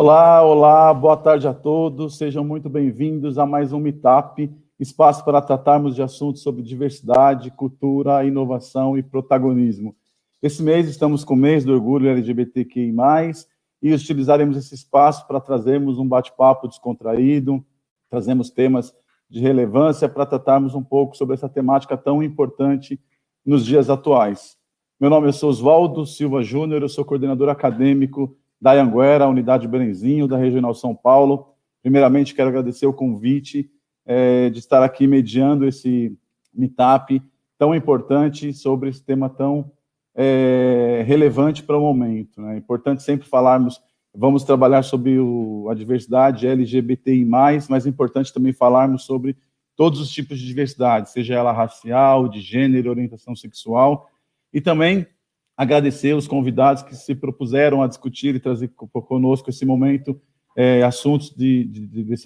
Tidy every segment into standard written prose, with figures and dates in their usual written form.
Olá, olá, boa tarde a todos, sejam muito bem-vindos a mais um Meetup, espaço para tratarmos de assuntos sobre diversidade, cultura, inovação e protagonismo. Esse mês estamos com o mês do orgulho LGBTQI+, e utilizaremos esse espaço para trazermos um bate-papo descontraído, trazemos temas de relevância para tratarmos um pouco sobre essa temática tão importante nos dias atuais. Meu nome é Oswaldo Silva Júnior, eu sou coordenador acadêmico da Anhanguera, Unidade Belenzinho, da Regional São Paulo. Primeiramente, quero agradecer o convite de estar aqui mediando esse meetup tão importante sobre esse tema tão relevante para o momento. É importante sempre falarmos, vamos trabalhar sobre a diversidade LGBTI+, mas é importante também falarmos sobre todos os tipos de diversidade, seja ela racial, de gênero, orientação sexual, e também agradecer os convidados que se propuseram a discutir e trazer conosco esse momento assuntos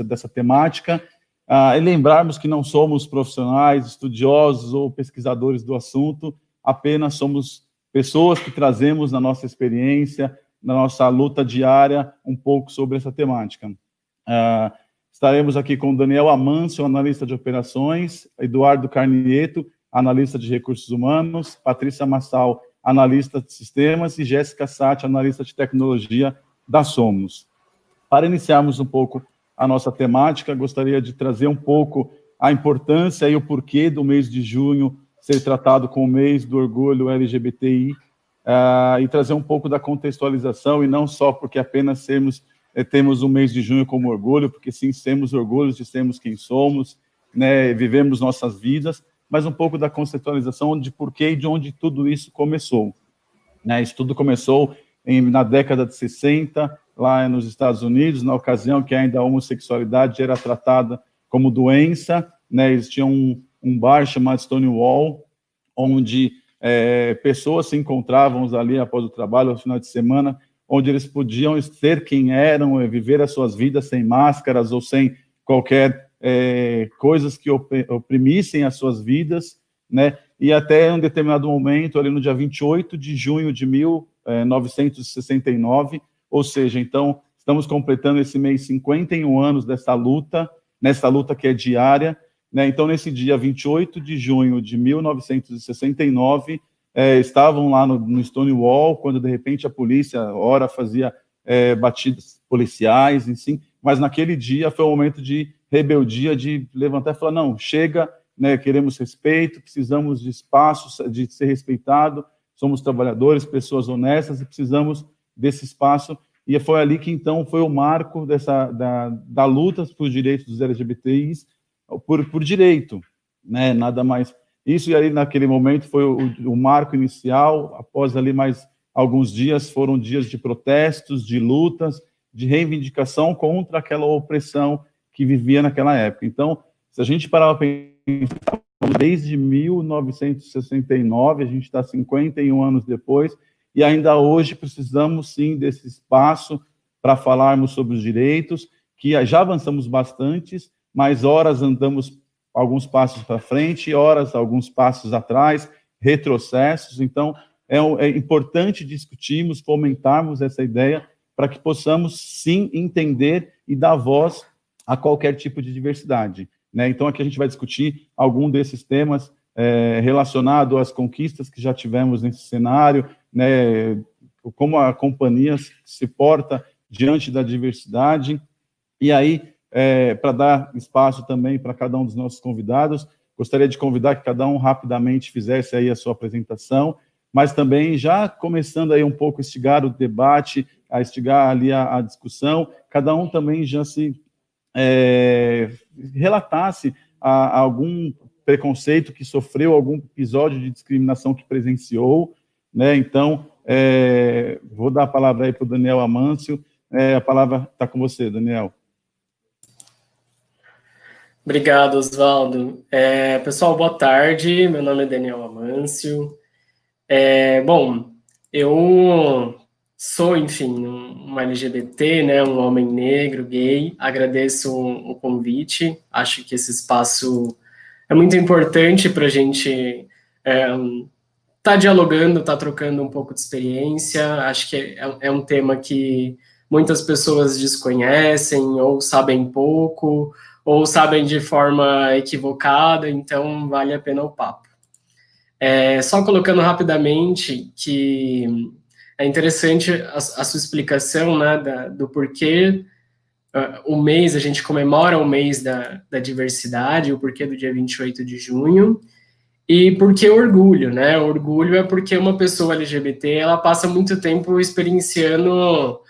dessa temática, e lembrarmos que não somos profissionais, estudiosos ou pesquisadores do assunto, apenas somos pessoas que trazemos na nossa experiência, na nossa luta diária, um pouco sobre essa temática. Estaremos aqui com Daniel Amâncio, analista de operações, Eduardo Carnieto, analista de recursos humanos, Patrícia Massal, analista de sistemas, e Jéssica Sati, analista de tecnologia da Somos. Para iniciarmos um pouco a nossa temática, gostaria de trazer um pouco a importância e o porquê do mês de junho ser tratado como o mês do orgulho LGBTI, e trazer um pouco da contextualização, e não só porque apenas temos o mês de junho como orgulho, porque sim, temos orgulho de sermos quem somos, né, vivemos nossas vidas, mas um pouco da conceitualização de porquê e de onde tudo isso começou. Isso tudo começou na década de 60, lá nos Estados Unidos, na ocasião que ainda a homossexualidade era tratada como doença, existia um bar chamado Stonewall, onde pessoas se encontravam ali após o trabalho, ao final de semana, onde eles podiam ser quem eram, viver as suas vidas sem máscaras ou sem qualquer coisas que oprimissem as suas vidas, e até um determinado momento, ali no dia 28 de junho de 1969, ou seja, então, estamos completando esse mês 51 anos dessa luta, nessa luta que é diária, então, nesse dia 28 de junho de 1969, estavam lá no Stonewall, quando, de repente, a polícia, ora, fazia batidas policiais, enfim, mas naquele dia foi o momento de rebeldia, de levantar e falar, não, chega, queremos respeito, precisamos de espaço, de ser respeitado, somos trabalhadores, pessoas honestas, e precisamos desse espaço, e foi ali que, então, foi o marco da luta por direitos dos LGBTIs, por direito, nada mais. Isso, e ali, naquele momento, foi o marco inicial. Após ali mais alguns dias, foram dias de protestos, de lutas, de reivindicação contra aquela opressão que vivia naquela época. Então, se a gente parar para pensar, desde 1969, a gente está 51 anos depois, e ainda hoje precisamos, sim, desse espaço para falarmos sobre os direitos, que já avançamos bastante, mas horas andamos alguns passos para frente, horas alguns passos atrás, retrocessos. Então, é importante discutirmos, fomentarmos essa ideia, para que possamos, sim, entender e dar voz a qualquer tipo de diversidade. Então, aqui a gente vai discutir algum desses temas relacionados às conquistas que já tivemos nesse cenário, como a companhia se porta diante da diversidade. E aí, para dar espaço também para cada um dos nossos convidados, gostaria de convidar que cada um rapidamente fizesse aí a sua apresentação, mas também já começando aí um pouco a instigar o debate, a instigar ali a discussão, cada um também já se relatasse a algum preconceito que sofreu, algum episódio de discriminação que presenciou, Então, vou dar a palavra aí para o Daniel Amâncio, a palavra está com você, Daniel. Obrigado, Oswaldo. Pessoal, boa tarde, meu nome é Daniel Amâncio. Bom, eu sou, enfim, um LGBT, um homem negro, gay. Agradeço o convite. Acho que esse espaço é muito importante para a gente tá dialogando, tá trocando um pouco de experiência. Acho que é um tema que muitas pessoas desconhecem, ou sabem pouco, ou sabem de forma equivocada, então vale a pena o papo. Só colocando rapidamente que é interessante a sua explicação, né, do porquê o mês, a gente comemora o mês da diversidade, o porquê do dia 28 de junho, e por que orgulho, né? O orgulho é porque uma pessoa LGBT, ela passa muito tempo experienciando,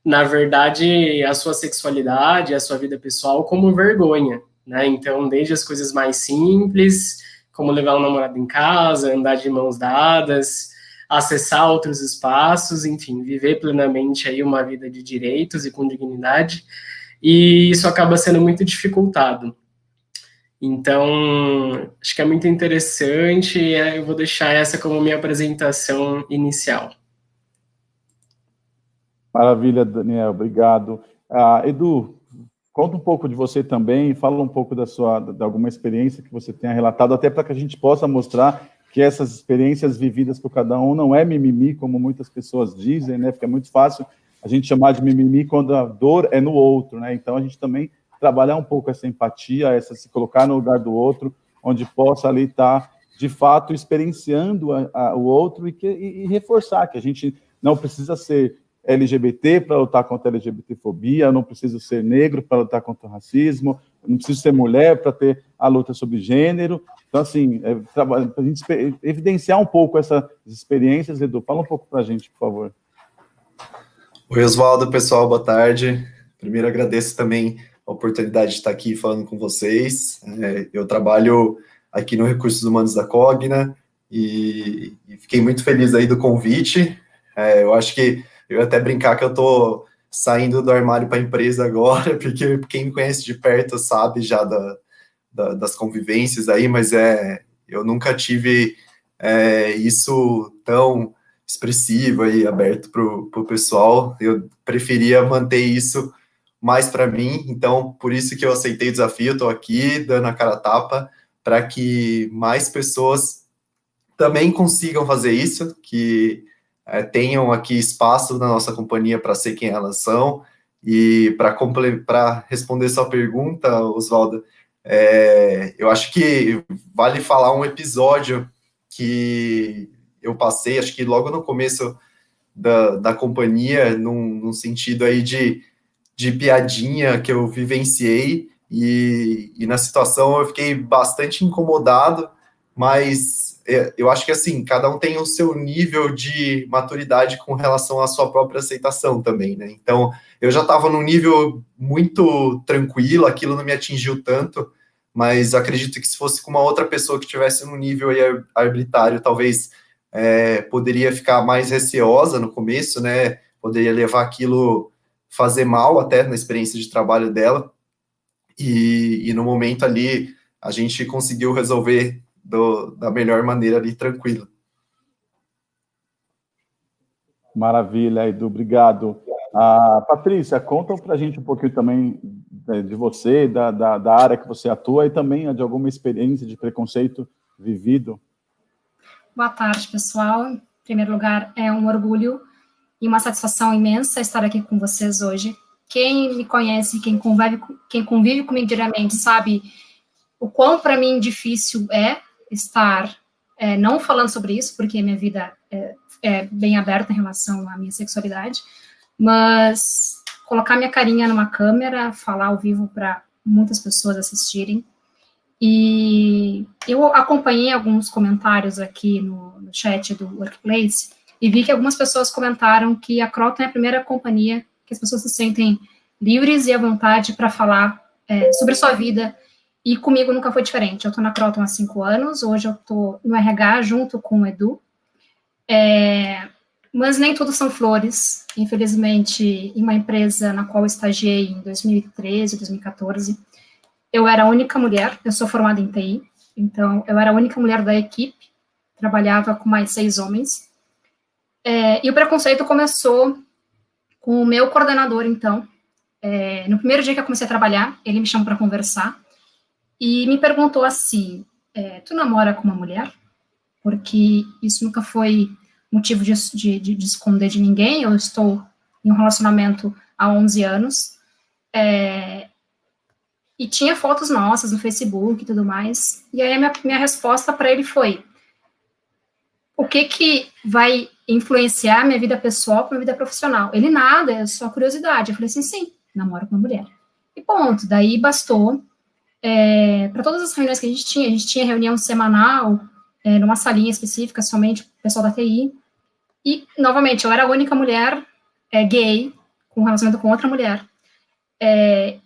na verdade, a sua sexualidade, a sua vida pessoal como vergonha, né? Então, desde as coisas mais simples, como levar um namorado em casa, andar de mãos dadas, acessar outros espaços, enfim, viver plenamente aí uma vida de direitos e com dignidade, e isso acaba sendo muito dificultado. Então, acho que é muito interessante, e eu vou deixar essa como minha apresentação inicial. Maravilha, Daniel, obrigado. Edu, conta um pouco de você também, fala um pouco de alguma experiência que você tenha relatado, até para que a gente possa mostrar que essas experiências vividas por cada um não é mimimi, como muitas pessoas dizem, né? Porque é muito fácil a gente chamar de mimimi quando a dor é no outro, né? Então, a gente também trabalhar um pouco essa empatia, se colocar no lugar do outro, onde possa ali estar, de fato, experienciando o outro e reforçar que a gente não precisa ser LGBT para lutar contra a LGBTfobia, eu não preciso ser negro para lutar contra o racismo, eu não preciso ser mulher para ter a luta sobre gênero. Então, assim, para a gente evidenciar um pouco essas experiências, Edu, fala um pouco para a gente, por favor. Oi, Oswaldo, pessoal, boa tarde. Primeiro, agradeço também a oportunidade de estar aqui falando com vocês. Eu trabalho aqui no Recursos Humanos da Cogna e fiquei muito feliz aí do convite. Eu acho que eu ia até brincar que eu estou saindo do armário para a empresa agora, porque quem me conhece de perto sabe já das convivências aí, mas eu nunca tive isso tão expressivo e aberto para o pessoal. Eu preferia manter isso mais para mim, então por isso que eu aceitei o desafio, estou aqui dando a cara a tapa para que mais pessoas também consigam fazer isso, que tenham aqui espaço na nossa companhia para ser quem elas são. E para responder sua pergunta, Oswaldo, eu acho que vale falar um episódio que eu passei, acho que logo no começo da companhia, num sentido aí de piadinha que eu vivenciei, e na situação eu fiquei bastante incomodado, mas eu acho que assim, cada um tem o seu nível de maturidade com relação à sua própria aceitação também, né? Então, eu já estava num nível muito tranquilo, aquilo não me atingiu tanto, mas acredito que se fosse com uma outra pessoa que estivesse num nível aí arbitrário, talvez poderia ficar mais receosa no começo, né? Poderia levar aquilo, fazer mal até na experiência de trabalho dela, e no momento ali a gente conseguiu resolver da melhor maneira ali, tranquilo. Maravilha, Edu, obrigado. Patrícia, conta para a gente um pouquinho também de você, da área que você atua, e também de alguma experiência de preconceito vivido. Boa tarde, pessoal. Em primeiro lugar, é um orgulho e uma satisfação imensa estar aqui com vocês hoje. Quem me conhece, quem convive comigo diariamente, sabe o quão, para mim, difícil é estar não falando sobre isso, porque minha vida é bem aberta em relação à minha sexualidade, mas colocar minha carinha numa câmera, falar ao vivo para muitas pessoas assistirem. E eu acompanhei alguns comentários aqui no chat do Workplace e vi que algumas pessoas comentaram que a Croton é a primeira companhia que as pessoas se sentem livres e à vontade para falar sobre a sua vida, e comigo nunca foi diferente. Eu estou na Croton há 5 anos, hoje eu estou no RH junto com o Edu, mas nem tudo são flores. Infelizmente, em uma empresa na qual eu estagiei em 2013, 2014, eu era a única mulher, eu sou formada em TI, então eu era a única mulher da equipe, trabalhava com mais 6 homens, e o preconceito começou com o meu coordenador, então. No primeiro dia que eu comecei a trabalhar, ele me chamou para conversar e me perguntou assim, tu namora com uma mulher? Porque isso nunca foi motivo de esconder de ninguém, eu estou em um relacionamento há 11 anos, e tinha fotos nossas no Facebook e tudo mais, e aí a minha resposta para ele foi, o que vai influenciar minha vida pessoal com minha vida profissional? Ele, nada, é só curiosidade. Eu falei assim, sim, namoro com uma mulher. E ponto, daí bastou. Para todas as reuniões que a gente tinha reunião semanal, numa salinha específica, somente o pessoal da TI, e, novamente, eu era a única mulher gay, com relacionamento com outra mulher,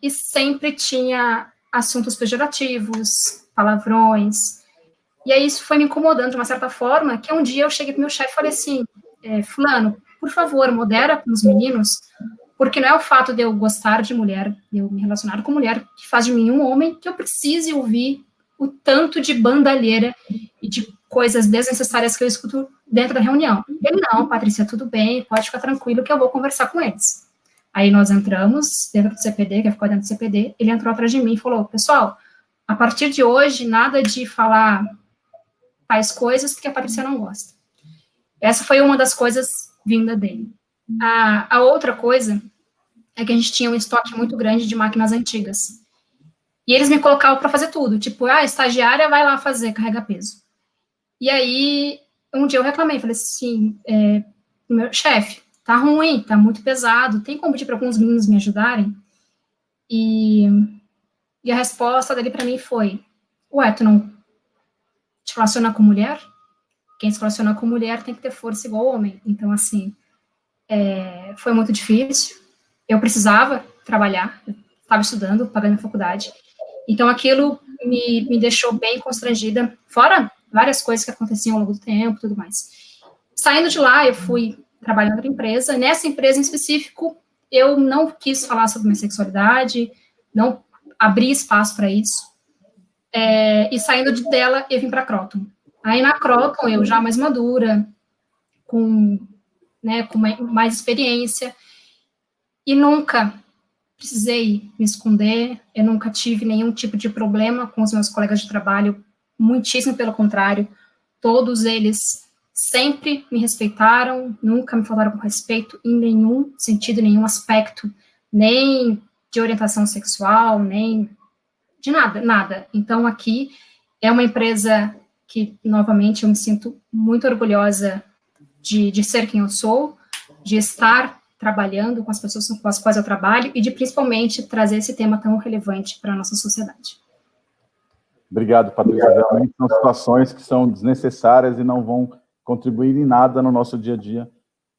e sempre tinha assuntos pejorativos, palavrões, e aí isso foi me incomodando de uma certa forma, que um dia eu cheguei para o meu chefe e falei assim, fulano, por favor, modera com os meninos, porque não é o fato de eu gostar de mulher, de eu me relacionar com mulher, que faz de mim um homem, que eu precise ouvir o tanto de bandalheira e de coisas desnecessárias que eu escuto dentro da reunião. Ele, não, Patrícia, tudo bem, pode ficar tranquilo que eu vou conversar com eles. Aí nós entramos dentro do CPD, que ficou dentro do CPD, ele entrou atrás de mim e falou, pessoal, a partir de hoje, nada de falar tais coisas, porque a Patrícia não gosta. Essa foi uma das coisas vinda dele. A outra coisa é que a gente tinha um estoque muito grande de máquinas antigas. E eles me colocavam para fazer tudo, tipo, estagiária vai lá fazer, carrega peso. E aí, um dia eu reclamei, falei assim, meu chefe, tá ruim, tá muito pesado, tem como pedir para alguns meninos me ajudarem? E a resposta dele para mim foi, tu não te relaciona com mulher? Quem se relaciona com mulher tem que ter força igual homem. Então, assim, foi muito difícil. Eu precisava trabalhar, eu estava estudando, pagando a faculdade. Então, aquilo me deixou bem constrangida, fora várias coisas que aconteciam ao longo do tempo e tudo mais. Saindo de lá, eu fui trabalhar em outra empresa. Nessa empresa em específico, eu não quis falar sobre minha sexualidade, não abri espaço para isso. E saindo dela, eu vim para a Croton. Aí, na Croton, eu já mais madura, com mais experiência, e nunca precisei me esconder, eu nunca tive nenhum tipo de problema com os meus colegas de trabalho, muitíssimo pelo contrário, todos eles sempre me respeitaram, nunca me faltaram com respeito em nenhum sentido, nenhum aspecto, nem de orientação sexual, nem de nada. Então, aqui é uma empresa que, novamente, eu me sinto muito orgulhosa de ser quem eu sou, de estar trabalhando com as pessoas com as quais eu trabalho e de, principalmente, trazer esse tema tão relevante para a nossa sociedade. Obrigado, Patrícia. Realmente são situações que são desnecessárias e não vão contribuir em nada no nosso dia a dia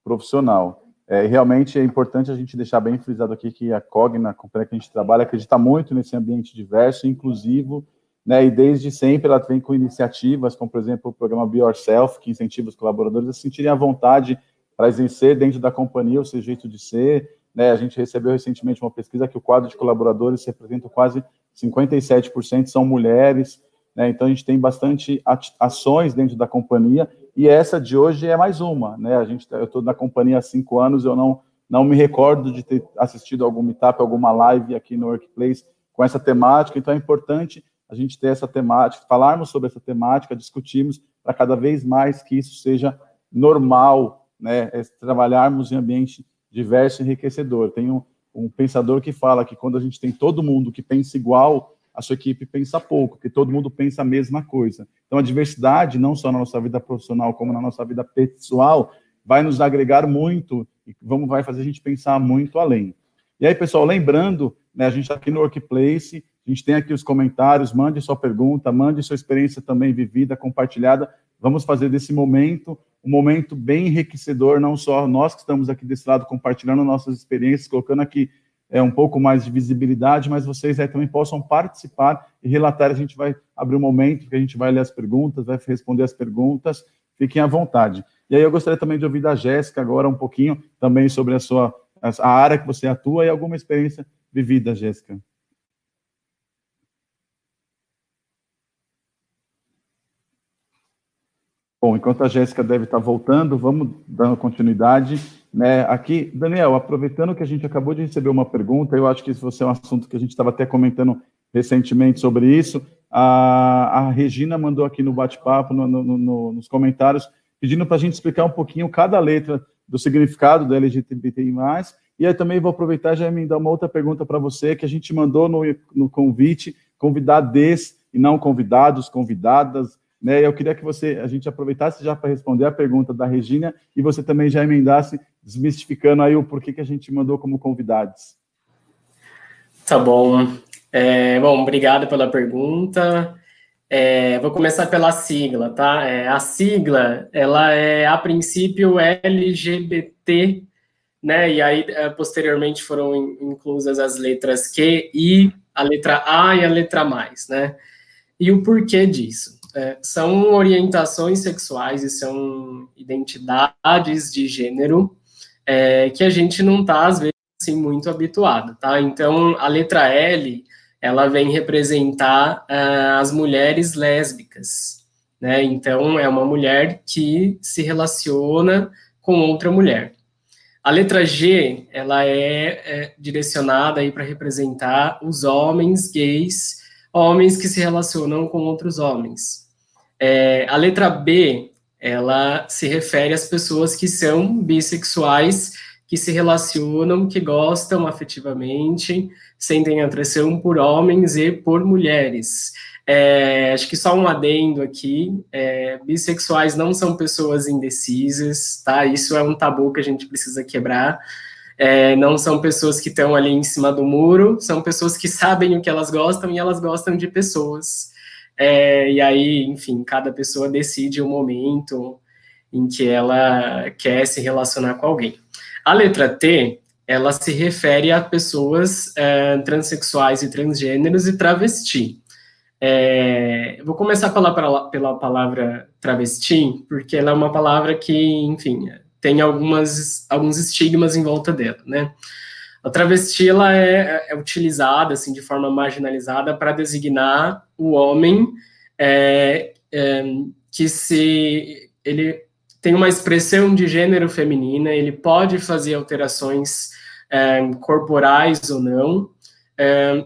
profissional. Realmente é importante a gente deixar bem frisado aqui que a Cogna, a companhia que a gente trabalha, acredita muito nesse ambiente diverso e inclusivo, né, e desde sempre ela vem com iniciativas, como, por exemplo, o programa Be Yourself, que incentiva os colaboradores a se sentirem à vontade para exercer dentro da companhia o seu jeito de ser, né? A gente recebeu recentemente uma pesquisa que o quadro de colaboradores representa quase 57% são mulheres, né? Então a gente tem bastante ações dentro da companhia, e essa de hoje é mais uma, né? Eu estou na companhia há 5 anos, eu não me recordo de ter assistido algum meetup, alguma live aqui no Workplace com essa temática, então é importante a gente ter essa temática, falarmos sobre essa temática, discutirmos para cada vez mais que isso seja normal, né? Trabalharmos em ambiente diverso e enriquecedor. Tem um pensador que fala que quando a gente tem todo mundo que pensa igual, a sua equipe pensa pouco, porque todo mundo pensa a mesma coisa. Então, a diversidade, não só na nossa vida profissional, como na nossa vida pessoal, vai nos agregar muito e vai fazer a gente pensar muito além. E aí, pessoal, lembrando, né, a gente está aqui no Workplace, a gente tem aqui os comentários, mande sua pergunta, mande sua experiência também vivida, compartilhada. Vamos fazer desse momento um momento bem enriquecedor, não só nós que estamos aqui desse lado compartilhando nossas experiências, colocando aqui um pouco mais de visibilidade, mas vocês também possam participar e relatar. A gente vai abrir um momento que a gente vai ler as perguntas, vai responder as perguntas, fiquem à vontade. E aí eu gostaria também de ouvir da Jéssica agora um pouquinho também sobre a área que você atua e alguma experiência vivida, Jéssica. Bom, enquanto a Jéssica deve estar voltando, vamos dando continuidade, né? Aqui, Daniel, aproveitando que a gente acabou de receber uma pergunta, eu acho que esse é um assunto que a gente estava até comentando recentemente sobre isso, a Regina mandou aqui no bate-papo, nos comentários, pedindo para a gente explicar um pouquinho cada letra do significado do LGBTI+, E aí também vou aproveitar e já me dar uma outra pergunta para você, que a gente mandou no convite, convidades e não convidados, convidadas, né? Eu queria que a gente aproveitasse já para responder a pergunta da Regina e você também já emendasse, desmistificando aí o porquê que a gente mandou como convidados. Tá bom. Bom, obrigado pela pergunta. Vou começar pela sigla, tá? A sigla, ela é, a princípio, LGBT, né? E aí, posteriormente, foram inclusas as letras Q, I, a letra A e a letra mais, né? E o porquê disso? São orientações sexuais e são identidades de gênero que a gente não está, às vezes, assim, muito habituado, tá? Então, a letra L, ela vem representar as mulheres lésbicas, né? Então, é uma mulher que se relaciona com outra mulher. A letra G, ela é direcionada aí para representar os homens gays, homens que se relacionam com outros homens. A letra B, ela se refere às pessoas que são bissexuais, que se relacionam, que gostam afetivamente, sentem atração por homens e por mulheres. Acho que só um adendo aqui, bissexuais não são pessoas indecisas, tá? Isso é um tabu que a gente precisa quebrar. Não são pessoas que estão ali em cima do muro, são pessoas que sabem o que elas gostam e elas gostam de pessoas. E aí, enfim, cada pessoa decide o momento em que ela quer se relacionar com alguém. A letra T, ela se refere a pessoas transexuais e transgêneros e travesti. Vou começar pela palavra travesti, porque ela é uma palavra que, enfim, tem alguns estigmas em volta dela, né? A travesti, ela é utilizada, assim, de forma marginalizada para designar o homem que ele tem uma expressão de gênero feminina, ele pode fazer alterações corporais ou não,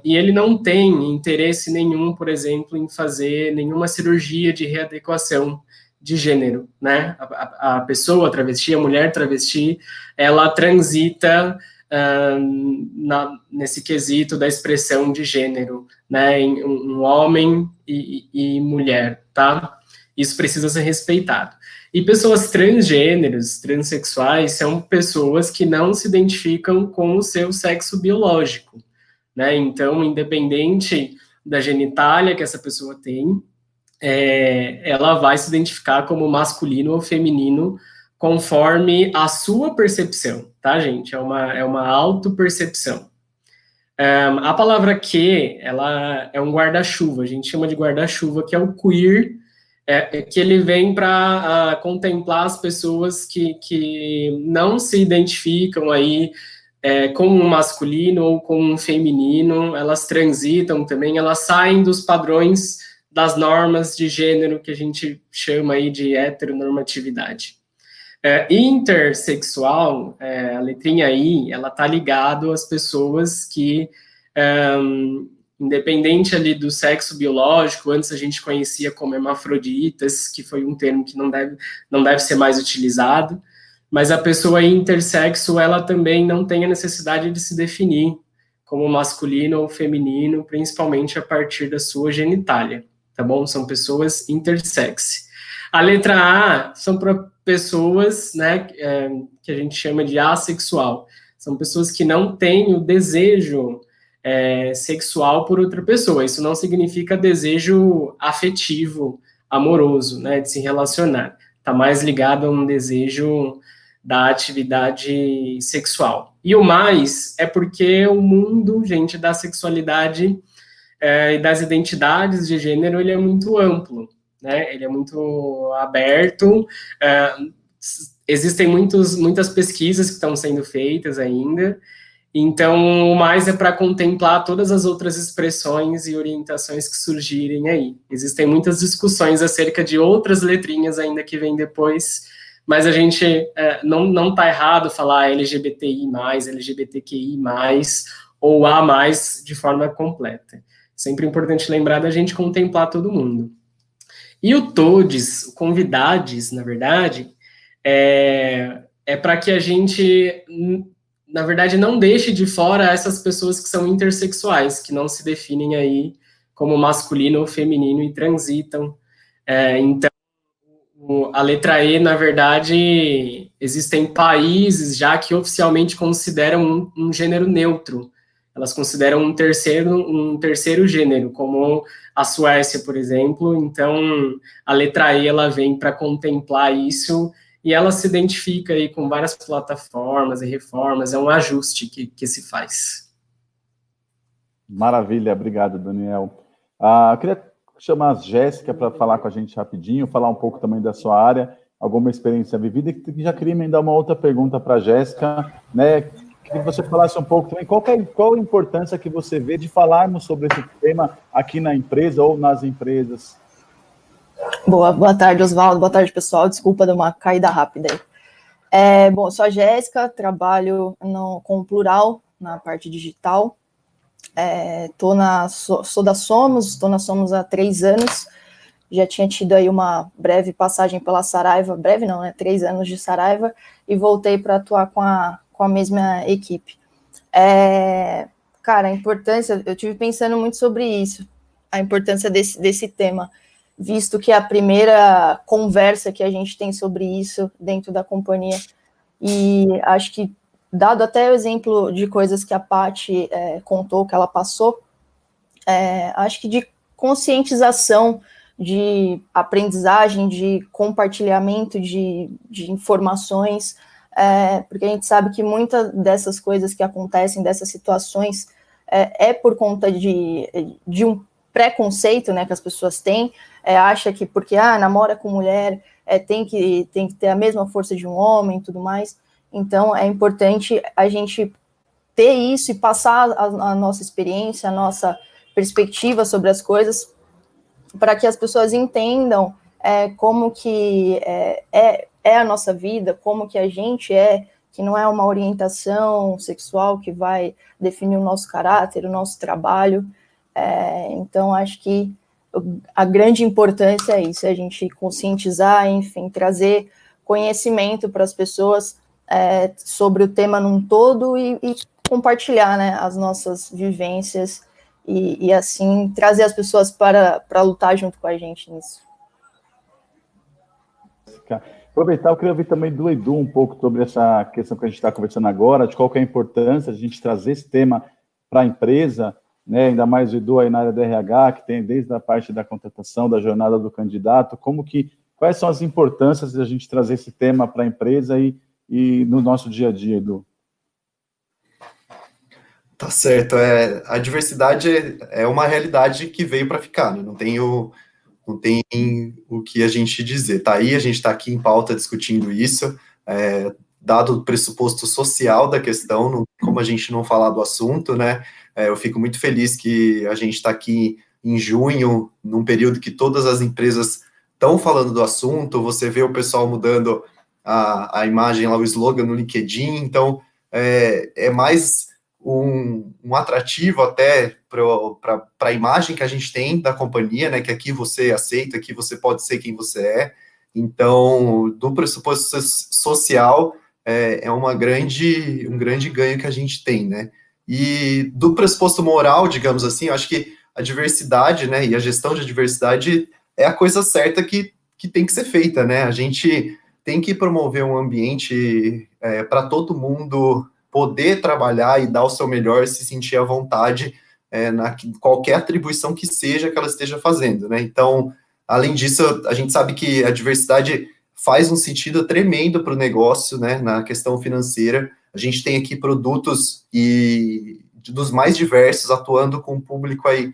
e ele não tem interesse nenhum, por exemplo, em fazer nenhuma cirurgia de readequação de gênero, né? A pessoa travesti, a mulher travesti, ela transita nesse quesito da expressão de gênero, né? Em um homem e mulher, tá? Isso precisa ser respeitado. E pessoas transgêneros, transexuais, são pessoas que não se identificam com o seu sexo biológico, né? Então, independente da genitália que essa pessoa tem, ela vai se identificar como masculino ou feminino conforme a sua percepção, tá, gente? É uma autopercepção. A palavra que, ela é um guarda-chuva, a gente chama de guarda-chuva, que é o queer, que ele vem para contemplar as pessoas que não se identificam aí com um masculino ou com um feminino, elas transitam também, elas saem dos padrões das normas de gênero que a gente chama aí de heteronormatividade. Intersexual, a letrinha I, ela está ligado às pessoas que, independente ali do sexo biológico, antes a gente conhecia como hermafroditas, que foi um termo que não deve ser mais utilizado, mas a pessoa intersexo, ela também não tem a necessidade de se definir como masculino ou feminino, principalmente a partir da sua genitália, tá bom? São pessoas intersex. A letra A são para pessoas, né, que a gente chama de assexual. São pessoas que não têm o desejo sexual por outra pessoa. Isso não significa desejo afetivo, amoroso, né, de se relacionar. Está mais ligado a um desejo da atividade sexual. E o mais é porque o mundo, gente, da sexualidade e das identidades de gênero, ele é muito amplo, né? Ele é muito aberto, existem muitas pesquisas que estão sendo feitas ainda, então o mais é para contemplar todas as outras expressões e orientações que surgirem aí. Existem muitas discussões acerca de outras letrinhas ainda que vêm depois, mas a gente não está errado falar LGBTI+, LGBTQI+, ou A+, de forma completa. Sempre importante lembrar da gente contemplar todo mundo. E o todes, o convidades, na verdade, é para que a gente na verdade, não deixe de fora essas pessoas que são intersexuais, que não se definem aí como masculino ou feminino e transitam. Então, a letra E, na verdade, existem países já que oficialmente consideram um gênero neutro. Elas consideram um terceiro gênero, como a Suécia, por exemplo. Então, a letra E, ela vem para contemplar isso, e ela se identifica aí com várias plataformas e reformas, é um ajuste que se faz. Maravilha, obrigado, Daniel. Eu queria chamar a Jéssica para falar com a gente rapidinho, falar um pouco também da sua área, alguma experiência vivida, e já queria emendar uma outra pergunta para a Jéssica, né? Que você falasse um pouco também, qual a importância que você vê de falarmos sobre esse tema aqui na empresa ou nas empresas? Boa tarde, Oswaldo, boa tarde, pessoal, desculpa dar uma caída rápida aí. Bom, sou a Jéssica, trabalho com o Plural, na parte digital. Sou da Somos, estou na Somos há 3 anos, já tinha tido aí uma breve passagem pela Saraiva, breve não, né, 3 anos de Saraiva, e voltei para atuar com a mesma equipe. Cara, a importância, eu tive pensando muito sobre isso, a importância desse tema, visto que é a primeira conversa que a gente tem sobre isso dentro da companhia, e acho que, dado até o exemplo de coisas que a Paty contou, que ela passou, acho que de conscientização, de aprendizagem, de compartilhamento de informações, porque a gente sabe que muitas dessas coisas que acontecem, dessas situações, por conta de um preconceito, né, que as pessoas têm, acha que porque namora com mulher tem que ter a mesma força de um homem e tudo mais. Então, é importante a gente ter isso e passar a nossa experiência, a nossa perspectiva sobre as coisas, para que as pessoas entendam como que é a nossa vida, como que a gente que não é uma orientação sexual que vai definir o nosso caráter, o nosso trabalho. Então, acho que a grande importância é isso, a gente conscientizar, enfim, trazer conhecimento para as pessoas sobre o tema num todo e compartilhar, né, as nossas vivências e assim trazer as pessoas para lutar junto com a gente nisso. Aproveitar, eu queria ouvir também do Edu um pouco sobre essa questão que a gente está conversando agora, de qual que é a importância de a gente trazer esse tema para a empresa, né, ainda mais o Edu aí na área da RH, que tem desde a parte da contratação, da jornada do candidato, quais são as importâncias de a gente trazer esse tema para a empresa e no nosso dia a dia, Edu? Tá certo, a diversidade é uma realidade que veio para ficar, né? Não tem o que a gente dizer. Tá aí, a gente está aqui em pauta discutindo isso, dado o pressuposto social da questão, não tem como a gente não falar do assunto, né? Eu fico muito feliz que a gente está aqui em junho, num período que todas as empresas estão falando do assunto, você vê o pessoal mudando a imagem lá, o slogan no LinkedIn, então é mais um atrativo até para a imagem que a gente tem da companhia, né, que aqui você aceita, aqui você pode ser quem você é. Então, do pressuposto social, é um grande ganho que a gente tem, né? E do pressuposto moral, digamos assim, eu acho que a diversidade, né, e a gestão de diversidade é a coisa certa que tem que ser feita, né? A gente tem que promover um ambiente para todo mundo poder trabalhar e dar o seu melhor, se sentir à vontade na qualquer atribuição que seja que ela esteja fazendo, né? Então, além disso, a gente sabe que a diversidade faz um sentido tremendo para o negócio, né? Na questão financeira, a gente tem aqui produtos dos mais diversos, atuando com um público aí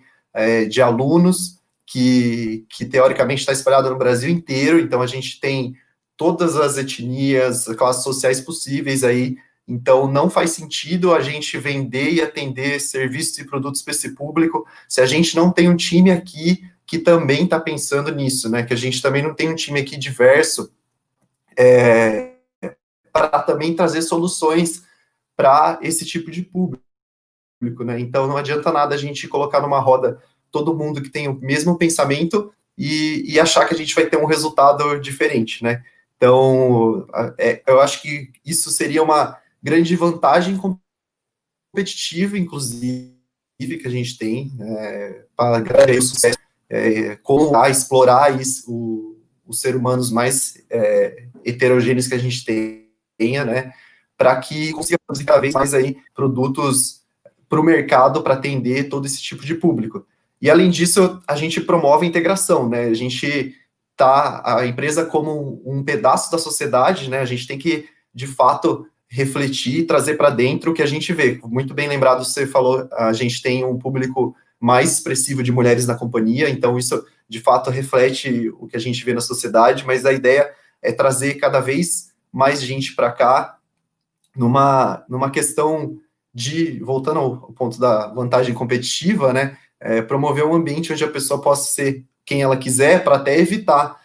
de alunos que teoricamente está espalhado no Brasil inteiro, então a gente tem todas as etnias, classes sociais possíveis aí. Então, não faz sentido a gente vender e atender serviços e produtos para esse público se a gente não tem um time aqui que também está pensando nisso, né? Que a gente também não tem um time aqui diverso para também trazer soluções para esse tipo de público, né? Então, não adianta nada a gente colocar numa roda todo mundo que tem o mesmo pensamento e achar que a gente vai ter um resultado diferente, né? Então, eu acho que isso seria uma grande vantagem competitiva, inclusive, que a gente tem para garantir o sucesso, como explorar os seres humanos mais heterogêneos que a gente tenha, né, para que consiga produzir cada vez mais aí produtos para o mercado para atender todo esse tipo de público. E além disso, a gente promove a integração, né? A gente a empresa como um pedaço da sociedade, né? A gente tem que, de fato, refletir e trazer para dentro o que a gente vê. Muito bem lembrado, você falou, a gente tem um público mais expressivo de mulheres na companhia, então isso, de fato, reflete o que a gente vê na sociedade, mas a ideia é trazer cada vez mais gente para cá, numa questão de, voltando ao ponto da vantagem competitiva, né, promover um ambiente onde a pessoa possa ser quem ela quiser, para até evitar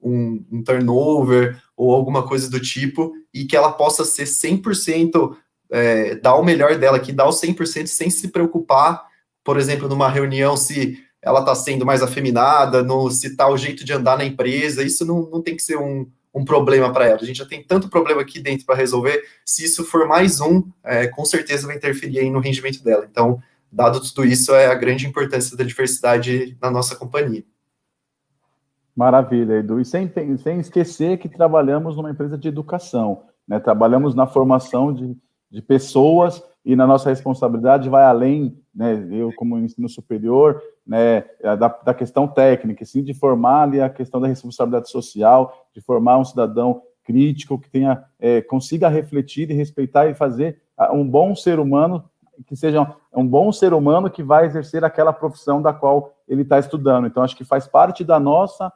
um turnover ou alguma coisa do tipo, e que ela possa ser 100%, dar o melhor dela aqui, dar o 100% sem se preocupar, por exemplo, numa reunião, se ela está sendo mais afeminada, se está o jeito de andar na empresa, isso não tem que ser um problema para ela. A gente já tem tanto problema aqui dentro para resolver, se isso for mais com certeza vai interferir aí no rendimento dela. Então, dado tudo isso, é a grande importância da diversidade na nossa companhia. Maravilha, Edu. E sem esquecer que trabalhamos numa empresa de educação, né? Trabalhamos na formação de pessoas, e na nossa responsabilidade vai além, né, eu como ensino superior, né, da questão técnica, sim, de formar ali a questão da responsabilidade social, de formar um cidadão crítico que consiga refletir e respeitar e fazer um bom ser humano, que seja um bom ser humano que vai exercer aquela profissão da qual ele está estudando. Então, acho que faz parte da nossa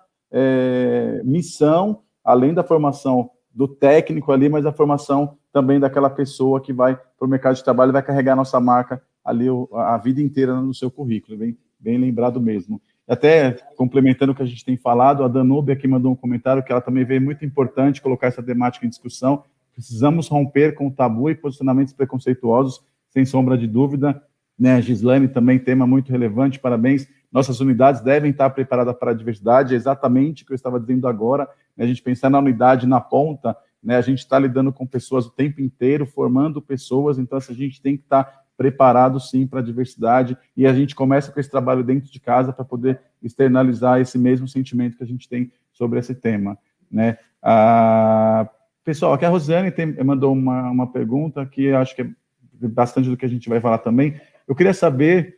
missão, além da formação do técnico ali, mas a formação também daquela pessoa que vai para o mercado de trabalho e vai carregar a nossa marca ali a vida inteira no seu currículo, bem lembrado mesmo. Até complementando o que a gente tem falado, a Danube aqui mandou um comentário que ela também vê muito importante colocar essa temática em discussão. Precisamos romper com o tabu e posicionamentos preconceituosos, sem sombra de dúvida, né? Gislane também, tema muito relevante, parabéns. Nossas unidades devem estar preparadas para a diversidade, é exatamente o que eu estava dizendo agora, né? A gente pensar na unidade, na ponta, né? A gente está lidando com pessoas o tempo inteiro, formando pessoas, então a gente tem que estar preparado, sim, para a diversidade, e a gente começa com esse trabalho dentro de casa para poder externalizar esse mesmo sentimento que a gente tem sobre esse tema, né? Pessoal, aqui a Rosiane mandou uma pergunta que eu acho que é bastante do que a gente vai falar também. Eu queria saber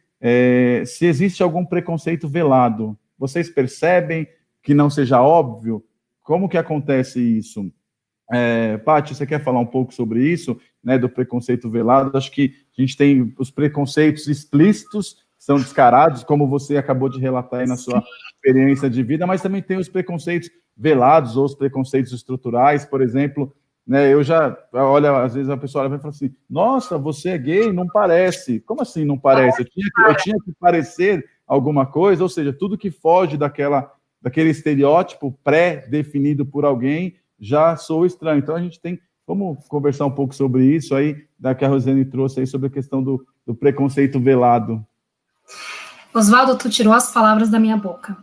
se existe algum preconceito velado. Vocês percebem que não seja óbvio? Como que acontece isso? Paty, você quer falar um pouco sobre isso, né, do preconceito velado? Acho que a gente tem os preconceitos explícitos, que são descarados, como você acabou de relatar aí na sua experiência de vida, mas também tem os preconceitos velados ou os preconceitos estruturais, por exemplo, né, às vezes a pessoa vai falar assim, nossa, você é gay? Não parece. Como assim não parece? Eu tinha que parecer alguma coisa, ou seja, tudo que foge daquele estereótipo pré-definido por alguém, já sou estranho. Então, vamos conversar um pouco sobre isso aí, da que a Rosiane trouxe aí, sobre a questão do preconceito velado. Oswaldo, tu tirou as palavras da minha boca.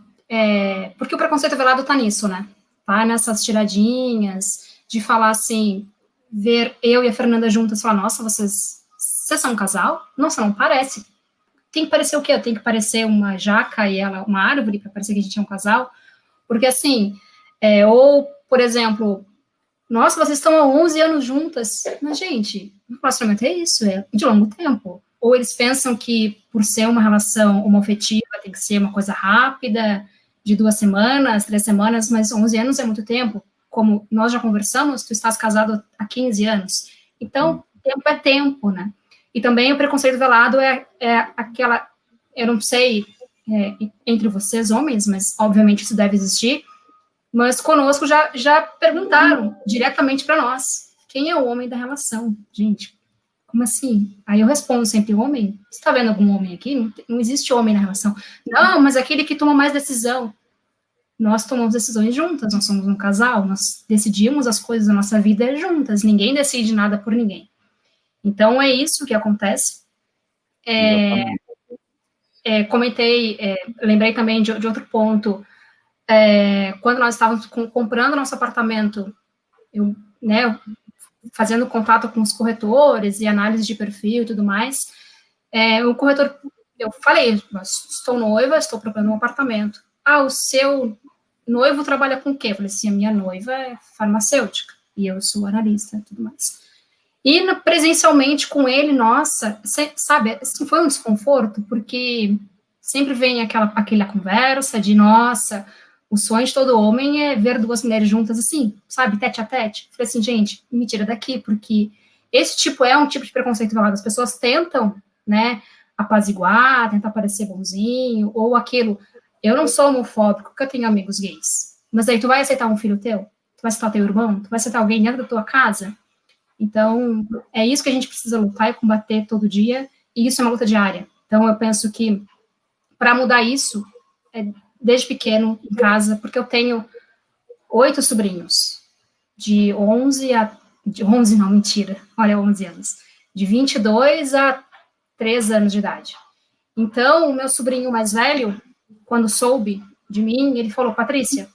Porque o preconceito velado tá nisso, né? Tá nessas tiradinhas, de falar assim, ver eu e a Fernanda juntas, falar, nossa, vocês são um casal? Nossa, não parece. Tem que parecer o quê? Eu tenho que parecer uma jaca e ela uma árvore para parecer que a gente é um casal? Porque assim, ou, por exemplo, nossa, vocês estão há 11 anos juntas. Mas, gente, o relacionamento é isso, é de longo tempo. Ou eles pensam que, por ser uma relação homoafetiva, tem que ser uma coisa rápida, de 2 semanas, 3 semanas, mas 11 anos é muito tempo. Como nós já conversamos, tu estás casado há 15 anos. Então, tempo é tempo, né? E também o preconceito velado é aquela, eu não sei, entre vocês, homens, mas obviamente isso deve existir, mas conosco já perguntaram diretamente para nós, quem é o homem da relação? Gente, como assim? Aí eu respondo sempre, homem? Você está vendo algum homem aqui? Não existe homem na relação. Não, mas aquele que toma mais decisão. Nós tomamos decisões juntas, nós somos um casal, nós decidimos as coisas da nossa vida juntas, ninguém decide nada por ninguém. Então, é isso que acontece. Comentei, lembrei também de outro ponto, quando nós estávamos comprando nosso apartamento, eu fazendo contato com os corretores e análise de perfil e tudo mais, o corretor, eu falei, estou noiva, estou procurando um apartamento. O seu noivo trabalha com o quê? Eu falei assim, a minha noiva é farmacêutica, e eu sou analista e tudo mais. E presencialmente com ele, nossa, sabe, assim, foi um desconforto, porque sempre vem aquela conversa de, nossa, o sonho de todo homem é ver duas mulheres juntas assim, sabe, tete a tete. Falei assim, gente, me tira daqui, porque esse é um tipo de preconceito velado. As pessoas tentam, né, apaziguar, tentar parecer bonzinho, ou aquilo, eu não sou homofóbico, porque eu tenho amigos gays. Mas aí tu vai aceitar um filho teu? Tu vai aceitar teu irmão? Tu vai aceitar alguém dentro da tua casa? Então, é isso que a gente precisa lutar e combater todo dia, e isso é uma luta diária. Então, eu penso que, para mudar isso, desde pequeno, em casa, porque eu tenho 8 sobrinhos, de 11 não, mentira, olha, 11 anos, de 22 a 3 anos de idade. Então, o meu sobrinho mais velho, quando soube de mim, ele falou, Patrícia,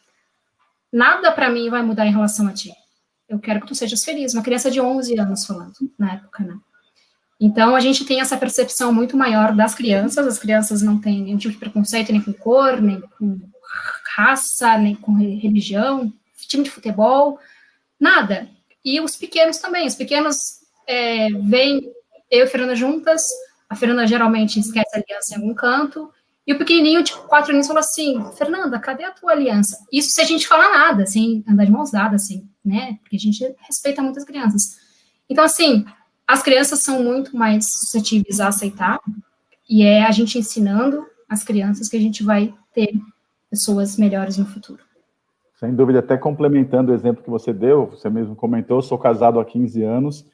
nada para mim vai mudar em relação a ti. Eu quero que tu sejas feliz. Uma criança de 11 anos falando, na época, né? Então, a gente tem essa percepção muito maior das crianças. As crianças não têm nenhum tipo de preconceito, nem com cor, nem com raça, nem com religião, time de futebol, nada. E os pequenos também. Os pequenos vêm, eu e a Fernanda juntas, a Fernanda geralmente esquece a aliança em algum canto, e o pequenininho de 4 anos falou assim, Fernanda, cadê a tua aliança? Isso se a gente falar nada, assim, andar de mãos dadas, assim, né? Porque a gente respeita muito as crianças. Então, assim, as crianças são muito mais suscetíveis a aceitar, e é a gente ensinando as crianças que a gente vai ter pessoas melhores no futuro. Sem dúvida, até complementando o exemplo que você deu, você mesmo comentou, sou casado há 15 anos,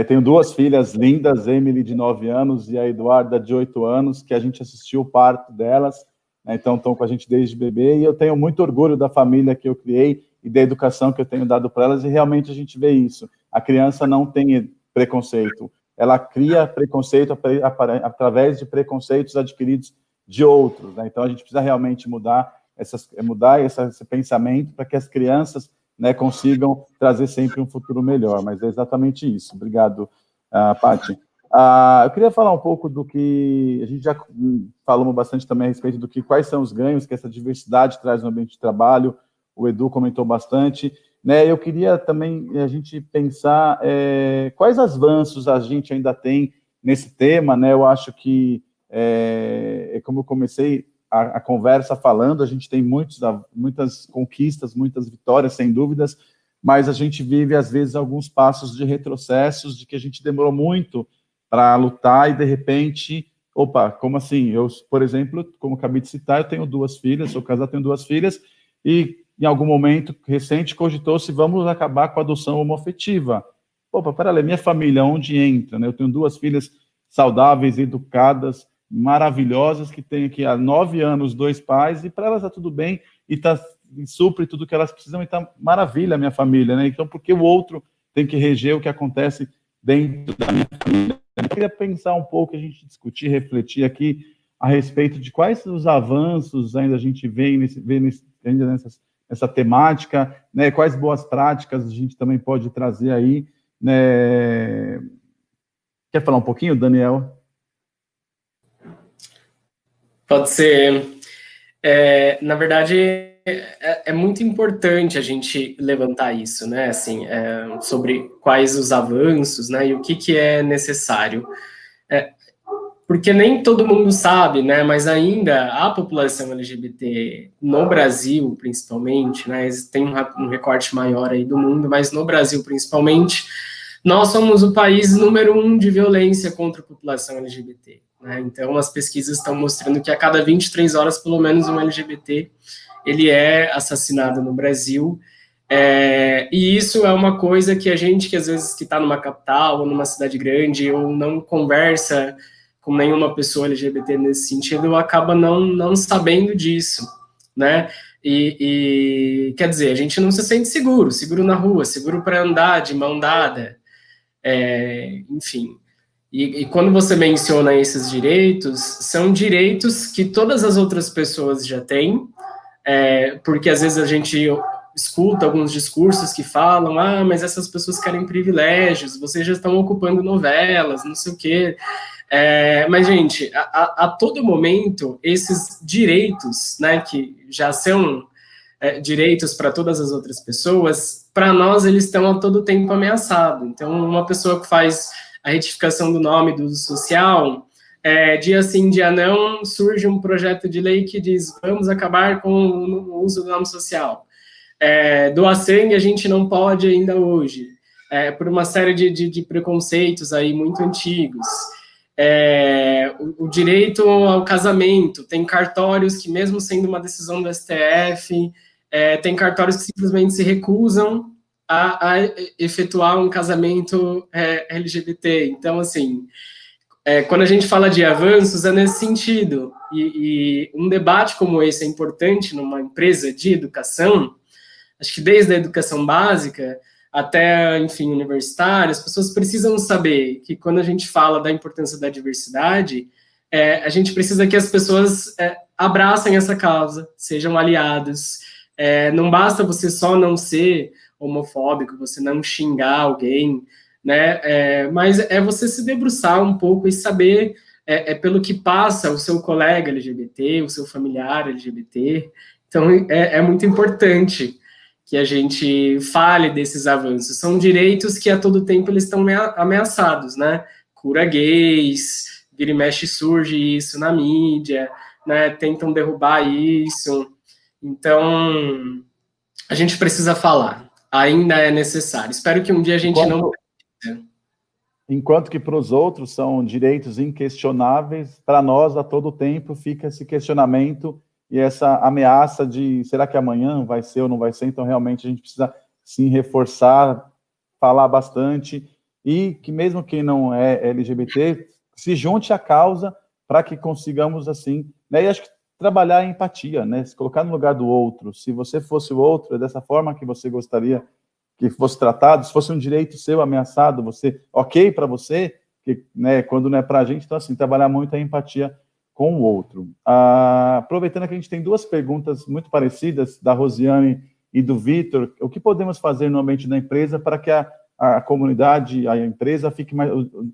tenho 2 filhas lindas, Emily, de 9 anos, e a Eduarda, de 8 anos, que a gente assistiu o parto delas, então estão com a gente desde bebê, e eu tenho muito orgulho da família que eu criei e da educação que eu tenho dado para elas, e realmente a gente vê isso. A criança não tem preconceito, ela cria preconceito através de preconceitos adquiridos de outros, né? Então a gente precisa realmente mudar esse pensamento para que as crianças, né, consigam trazer sempre um futuro melhor, mas é exatamente isso. Obrigado, Paty. Eu queria falar um pouco do que a gente já falamos bastante também a respeito do que quais são os ganhos que essa diversidade traz no ambiente de trabalho. O Edu comentou bastante, né? Eu queria também a gente pensar quais avanços a gente ainda tem nesse tema, né? Eu acho que, como eu comecei a conversa falando, a gente tem muitas conquistas, muitas vitórias, sem dúvidas, mas a gente vive, às vezes, alguns passos de retrocessos, de que a gente demorou muito para lutar e, de repente, opa, como assim? Eu, por exemplo, como acabei de citar, eu tenho 2 filhas, sou casado, tenho 2 filhas, e em algum momento recente cogitou-se, vamos acabar com a adoção homoafetiva. Opa, peraí, minha família, onde entra? Né? Eu tenho 2 filhas saudáveis, educadas, maravilhosas, que têm aqui há 9 anos 2 pais, e para elas está tudo bem, e supre tudo que elas precisam, e está maravilha a minha família, né? Então, por que o outro tem que reger o que acontece dentro da minha família? Eu queria pensar um pouco, a gente discutir, refletir aqui a respeito de quais os avanços ainda a gente vê ainda nessa temática, né? Quais boas práticas a gente também pode trazer aí, né? Quer falar um pouquinho, Daniel? Pode ser. Na verdade, é muito importante a gente levantar isso, né? Assim, sobre quais os avanços, né? E o que é necessário. Porque nem todo mundo sabe, né? Mas ainda a população LGBT no Brasil, principalmente, né? Tem um recorte maior aí do mundo, mas no Brasil, principalmente, nós somos o país número 1 de violência contra a população LGBT. Né? Então, as pesquisas estão mostrando que a cada 23 horas, pelo menos, um LGBT ele é assassinado no Brasil. E isso é uma coisa que a gente, que às vezes que está numa capital ou numa cidade grande ou não conversa com nenhuma pessoa LGBT nesse sentido, acaba não sabendo disso, né? E quer dizer, a gente não se sente seguro na rua, seguro para andar de mão dada, enfim. E quando você menciona esses direitos, são direitos que todas as outras pessoas já têm, porque às vezes a gente escuta alguns discursos que falam, mas essas pessoas querem privilégios, vocês já estão ocupando novelas, não sei o quê. Mas, gente, a todo momento, esses direitos, né, que já são direitos para todas as outras pessoas, para nós eles estão a todo tempo ameaçados. Então, uma pessoa que faz a retificação do nome do uso social, dia sim, dia não, surge um projeto de lei que diz, vamos acabar com o uso do nome social. Doar sangue a gente não pode ainda hoje, por uma série de preconceitos aí muito antigos. O direito ao casamento, tem cartórios que, mesmo sendo uma decisão do STF, tem cartórios que simplesmente se recusam a efetuar um casamento LGBT. Então, assim, quando a gente fala de avanços, é nesse sentido. E um debate como esse é importante numa empresa de educação. Acho que desde a educação básica até, enfim, universitária, as pessoas precisam saber que quando a gente fala da importância da diversidade, a gente precisa que as pessoas abracem essa causa, sejam aliados. Não basta você só não ser homofóbico, você não xingar alguém, né? Mas você se debruçar um pouco e saber pelo que passa o seu colega LGBT, o seu familiar LGBT. Então, é muito importante que a gente fale desses avanços. São direitos que a todo tempo eles estão ameaçados, né? Cura gays, vira e mexe surge isso na mídia, né? Tentam derrubar isso. Então, a gente precisa falar. Ainda é necessário. Espero que um dia a gente Enquanto que para os outros são direitos inquestionáveis, para nós, a todo tempo, fica esse questionamento e essa ameaça de, será que amanhã vai ser ou não vai ser? Então, realmente, a gente precisa, sim, reforçar, falar bastante, e que mesmo quem não é LGBT, se junte à causa para que consigamos, assim, né? E acho que trabalhar a empatia, né? Se colocar no lugar do outro. Se você fosse o outro, é dessa forma que você gostaria que fosse tratado. Se fosse um direito seu ameaçado, você, ok para você, que, né, quando não é para a gente, então, assim, trabalhar muito a empatia com o outro. Aproveitando que a gente tem duas perguntas muito parecidas, da Rosiane e do Vitor, o que podemos fazer no ambiente da empresa para que a comunidade, a empresa, fique mais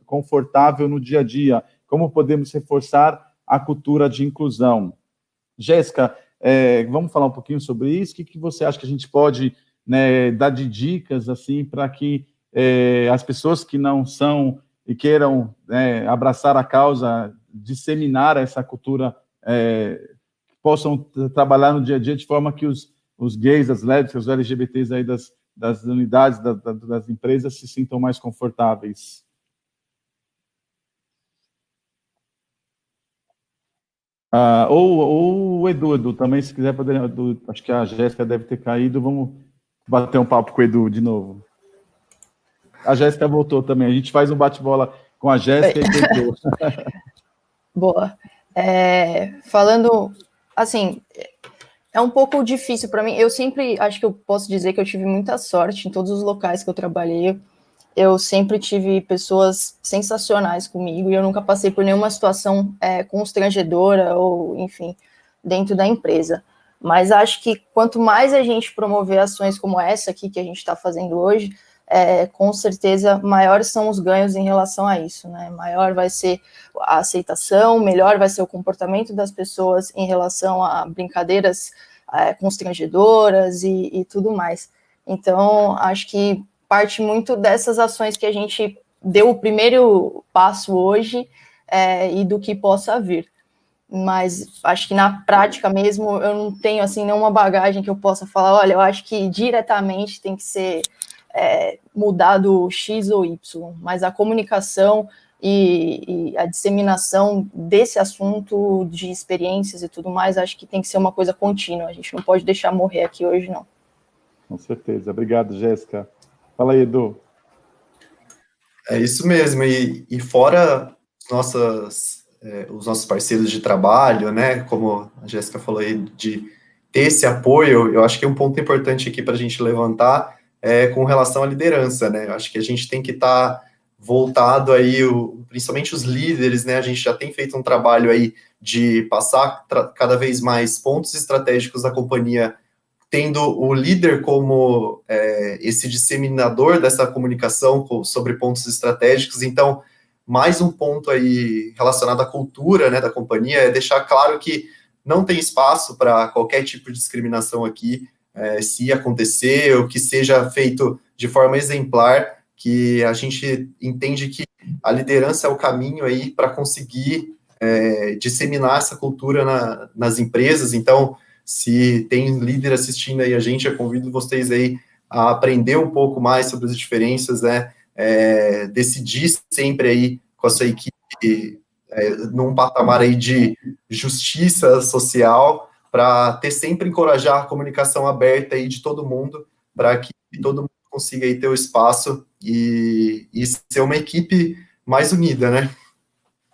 confortável no dia a dia? Como podemos reforçar a cultura de inclusão? Jéssica, vamos falar um pouquinho sobre isso? O que você acha que a gente pode, né, dar de dicas assim, para que as pessoas que não são e queiram abraçar a causa, disseminar essa cultura, possam trabalhar no dia a dia de forma que os gays, as lésbicas, os LGBTs aí das unidades, das empresas se sintam mais confortáveis? Ou o Edu também, se quiser poder. Acho que a Jéssica deve ter caído. Vamos bater um papo com o Edu de novo. A Jéssica voltou também. A gente faz um bate-bola com a Jéssica e com o Edu. Boa. Falando, assim, é um pouco difícil para mim. Eu sempre, acho que eu posso dizer que eu tive muita sorte em todos os locais que eu trabalhei. Eu sempre tive pessoas sensacionais comigo e eu nunca passei por nenhuma situação constrangedora ou, enfim, dentro da empresa. Mas acho que quanto mais a gente promover ações como essa aqui que a gente está fazendo hoje, com certeza maiores são os ganhos em relação a isso, né? Maior vai ser a aceitação, melhor vai ser o comportamento das pessoas em relação a brincadeiras constrangedoras e tudo mais. Então, acho que parte muito dessas ações que a gente deu o primeiro passo hoje e do que possa vir. Mas acho que na prática mesmo eu não tenho assim nenhuma bagagem que eu possa falar, olha, eu acho que diretamente tem que ser mudado X ou Y, mas a comunicação e a disseminação desse assunto, de experiências e tudo mais, acho que tem que ser uma coisa contínua, a gente não pode deixar morrer aqui hoje, não. Com certeza. Obrigado, Jéssica. Fala aí, Edu. É isso mesmo, e fora os nossos parceiros de trabalho, né, como a Jéssica falou aí, de ter esse apoio, eu acho que um ponto importante aqui para a gente levantar com relação à liderança, né, eu acho que a gente tem que estar voltado aí, principalmente os líderes, né, a gente já tem feito um trabalho aí de passar cada vez mais pontos estratégicos da companhia tendo o líder como esse disseminador dessa comunicação sobre pontos estratégicos. Então, mais um ponto aí relacionado à cultura, né, da companhia é deixar claro que não tem espaço para qualquer tipo de discriminação aqui, se acontecer, ou que seja feito de forma exemplar, que a gente entende que a liderança é o caminho aí para conseguir disseminar essa cultura nas empresas. Então, se tem líder assistindo aí a gente, eu convido vocês aí a aprender um pouco mais sobre as diferenças, né, decidir sempre aí com a sua equipe num patamar aí de justiça social, para sempre encorajar a comunicação aberta aí de todo mundo, para que todo mundo consiga aí ter o espaço e ser uma equipe mais unida, né?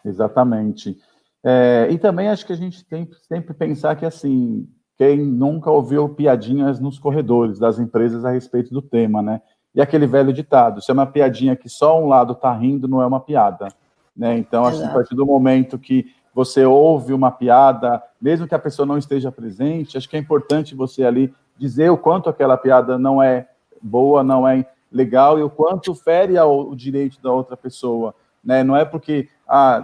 Exatamente. E também acho que a gente tem que sempre pensar que, assim, quem nunca ouviu piadinhas nos corredores das empresas a respeito do tema, né? E aquele velho ditado, se é uma piadinha que só um lado está rindo, não é uma piada, né? Então, acho que a partir do momento que você ouve uma piada, mesmo que a pessoa não esteja presente, acho que é importante você ali dizer o quanto aquela piada não é boa, não é legal, e o quanto fere o direito da outra pessoa, né? Não é porque,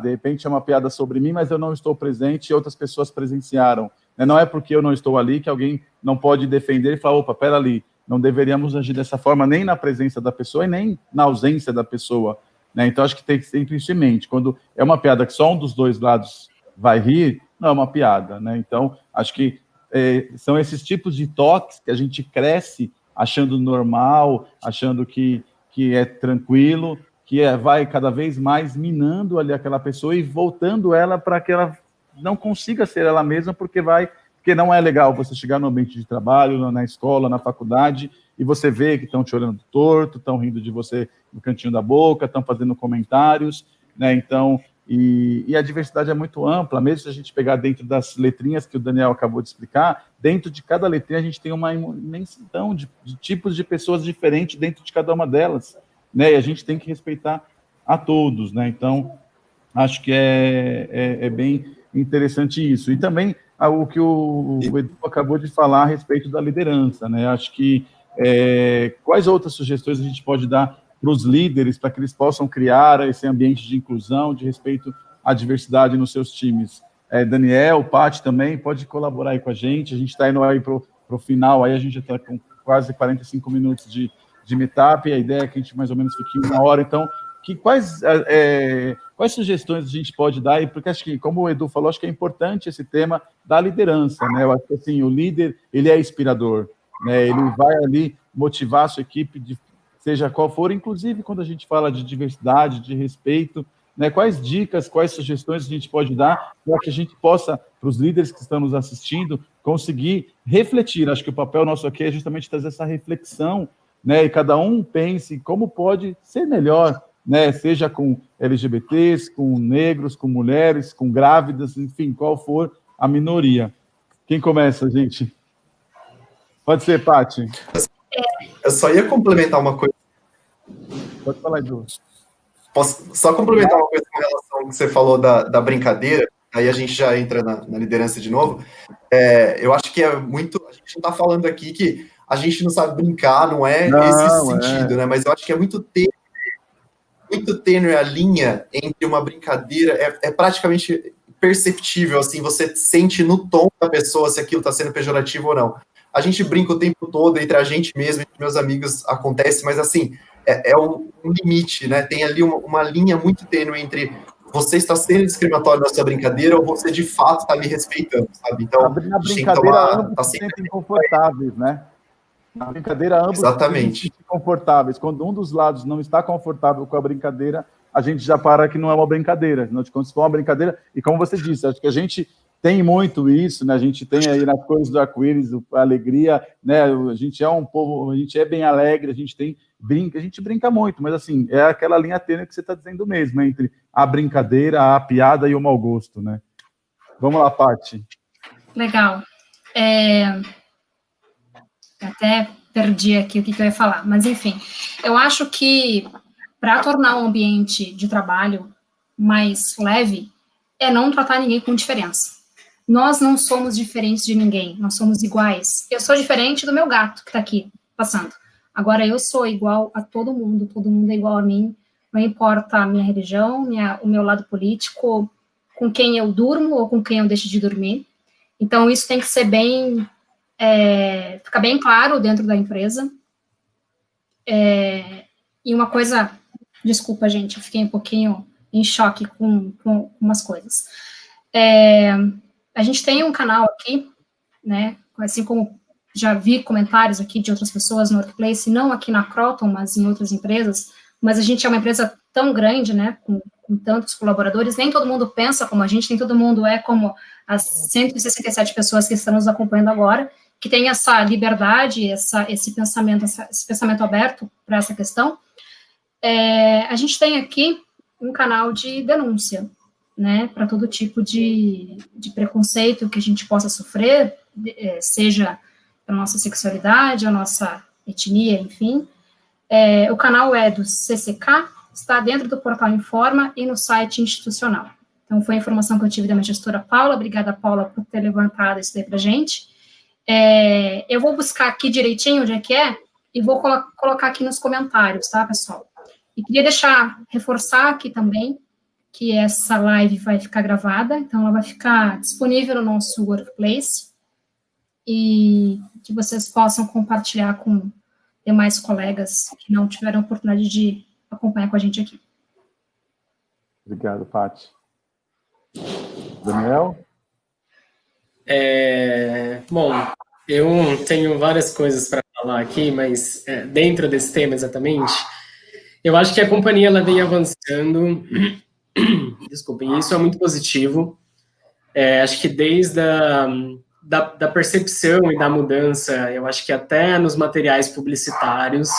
de repente é uma piada sobre mim, mas eu não estou presente e outras pessoas presenciaram. Não é porque eu não estou ali que alguém não pode defender e falar, opa, pera ali, não deveríamos agir dessa forma nem na presença da pessoa e nem na ausência da pessoa, né? Então, acho que tem que ter isso em mente. Quando é uma piada que só um dos dois lados vai rir, não é uma piada, né? Então, acho que são esses tipos de toques que a gente cresce achando normal, achando que é tranquilo, que vai cada vez mais minando ali aquela pessoa e voltando ela para que ela não consiga ser ela mesma, porque não é legal você chegar no ambiente de trabalho, na escola, na faculdade, e você vê que estão te olhando torto, estão rindo de você no cantinho da boca, estão fazendo comentários, né? Então, e a diversidade é muito ampla, mesmo se a gente pegar dentro das letrinhas que o Daniel acabou de explicar, dentro de cada letrinha a gente tem uma imensidão de tipos de pessoas diferentes dentro de cada uma delas, né? E a gente tem que respeitar a todos, né? Então, acho que é bem interessante isso. E também o que o Edu acabou de falar a respeito da liderança, né? Acho que quais outras sugestões a gente pode dar para os líderes, para que eles possam criar esse ambiente de inclusão, de respeito à diversidade nos seus times? Daniel, Paty também, pode colaborar aí com a gente está indo aí para o final, aí a gente já está com quase 45 minutos de meetup, e a ideia é que a gente mais ou menos fique 1 hora, então, quais sugestões a gente pode dar? Porque acho que, como o Edu falou, acho que é importante esse tema da liderança, né? Eu acho que, assim, o líder, ele é inspirador, né? Ele vai ali motivar a sua equipe, seja qual for, inclusive quando a gente fala de diversidade, de respeito, né? Quais dicas, quais sugestões a gente pode dar para que a gente possa, para os líderes que estão nos assistindo, conseguir refletir? Acho que o papel nosso aqui é justamente trazer essa reflexão, né? E cada um pense como pode ser melhor, né? Seja com LGBTs, com negros, com mulheres, com grávidas, enfim, qual for a minoria. Quem começa, gente? Pode ser, Paty. Eu só ia complementar uma coisa. Pode falar, Edu. Posso só complementar uma coisa com relação ao que você falou da brincadeira, aí a gente já entra na liderança de novo. Eu acho que a gente não está falando aqui que a gente não sabe brincar, não é esse sentido, né? Mas eu acho que é muito tênue a linha entre uma brincadeira, é praticamente perceptível, assim, você sente no tom da pessoa se aquilo está sendo pejorativo ou não. A gente brinca o tempo todo entre a gente mesmo, entre meus amigos, acontece, mas assim, é um limite, né? Tem ali uma linha muito tênue entre você está sendo discriminatório na sua brincadeira ou você de fato está me respeitando, sabe? Então, na brincadeira, ambos se sentem confortáveis, né? Na brincadeira, ambos se sentem confortáveis. Quando um dos lados não está confortável com a brincadeira, a gente já para que não é uma brincadeira. Afinal de contas, se for uma brincadeira, e como você disse, acho que a gente tem muito isso, né? A gente tem aí nas coisas do arco-íris a alegria, né? A gente é um povo, a gente é bem alegre, a gente brinca muito, mas assim, é aquela linha tênue que você está dizendo mesmo, né? Entre a brincadeira, a piada e o mau gosto, né? Vamos lá, Paty. Legal. Até perdi aqui o que eu ia falar, mas enfim, eu acho que para tornar um ambiente de trabalho mais leve, é não tratar ninguém com diferença. nós não somos diferentes de ninguém, nós somos iguais. Eu sou diferente do meu gato que está aqui passando. Agora eu sou igual a todo mundo é igual a mim, não importa a minha religião, o meu lado político, com quem eu durmo ou com quem eu deixo de dormir. Então isso tem que ser ficar bem claro dentro da empresa. E uma coisa, desculpa gente, eu fiquei um pouquinho em choque com umas coisas. A gente tem um canal aqui, né, assim como já vi comentários aqui de outras pessoas no Workplace, não aqui na Croton, mas em outras empresas, mas a gente é uma empresa tão grande, né, com tantos colaboradores, nem todo mundo pensa como a gente, nem todo mundo é como as 167 pessoas que estão nos acompanhando agora, que tem essa liberdade, esse pensamento aberto para essa questão. A gente tem aqui um canal de denúncia, né, para todo tipo de preconceito que a gente possa sofrer, seja a nossa sexualidade, a nossa etnia, enfim. O canal é do CCK, está dentro do portal Informa e no site institucional. Então, foi a informação que eu tive da minha gestora Paula. Obrigada, Paula, por ter levantado isso daí para a gente. Eu vou buscar aqui direitinho onde é que é e vou colocar aqui nos comentários, tá, pessoal? E queria reforçar aqui também que essa live vai ficar gravada, então ela vai ficar disponível no nosso Workplace e que vocês possam compartilhar com demais colegas que não tiveram a oportunidade de acompanhar com a gente aqui. Obrigado, Paty. Daniel? Bom, eu tenho várias coisas para falar aqui, mas dentro desse tema exatamente, eu acho que a companhia ela vem avançando, desculpem, isso é muito positivo. Acho que desde da percepção e da mudança, eu acho que até nos materiais publicitários,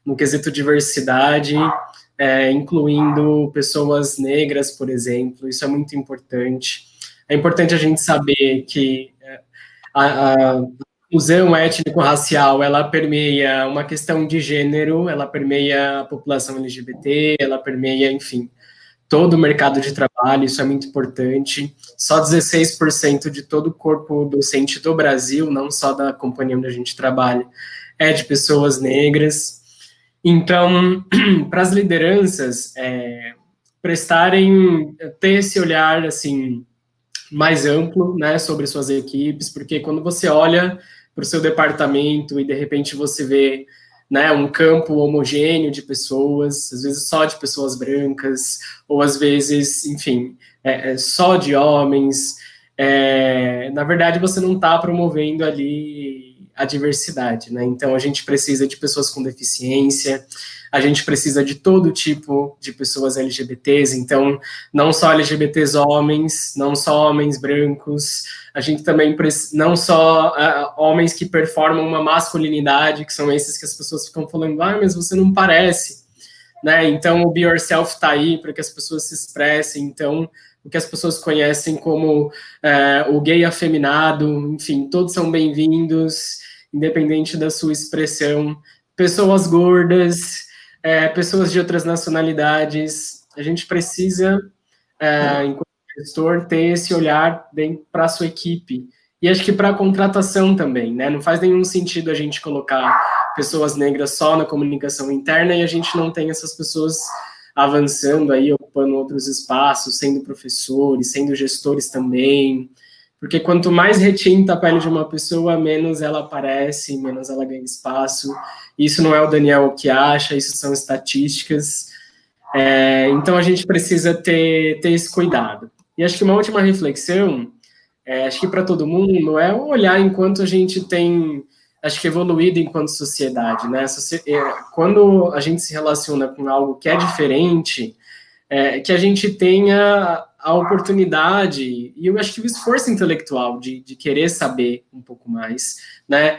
no quesito diversidade, incluindo pessoas negras, por exemplo, isso é muito importante. É importante a gente saber que a inclusão étnico-racial, ela permeia uma questão de gênero, ela permeia a população LGBT, ela permeia, enfim, todo o mercado de trabalho, isso é muito importante. Só 16% de todo o corpo docente do Brasil, não só da companhia onde a gente trabalha, é de pessoas negras. Então, para as lideranças ter esse olhar, assim, mais amplo, né, sobre suas equipes, porque quando você olha para o seu departamento e, de repente, você vê, né, um campo homogêneo de pessoas, às vezes só de pessoas brancas, ou às vezes, enfim, só de homens, na verdade, você não está promovendo ali a diversidade, né? Então, a gente precisa de pessoas com deficiência, a gente precisa de todo tipo de pessoas LGBTs, então, não só LGBTs homens, não só homens brancos, a gente também precisa, não só homens que performam uma masculinidade, que são esses que as pessoas ficam falando, mas você não parece, né? Então, o Be Yourself está aí para que as pessoas se expressem, então, o que as pessoas conhecem como o gay afeminado, enfim, todos são bem-vindos, independente da sua expressão, pessoas gordas, pessoas de outras nacionalidades, a gente precisa, enquanto gestor, ter esse olhar para a sua equipe, e acho que para a contratação também, né, não faz nenhum sentido a gente colocar pessoas negras só na comunicação interna e a gente não tem essas pessoas avançando aí, ocupando outros espaços, sendo professores, sendo gestores também, porque quanto mais retinta a pele de uma pessoa, menos ela aparece, menos ela ganha espaço. Isso não é o Daniel que acha, isso são estatísticas. Então, a gente precisa ter esse cuidado. E acho que uma última reflexão, acho que para todo mundo, é olhar enquanto a gente tem, acho que evoluído enquanto sociedade, né? Quando a gente se relaciona com algo que é diferente, que a gente tenha a oportunidade, e eu acho que o esforço intelectual de querer saber um pouco mais, né?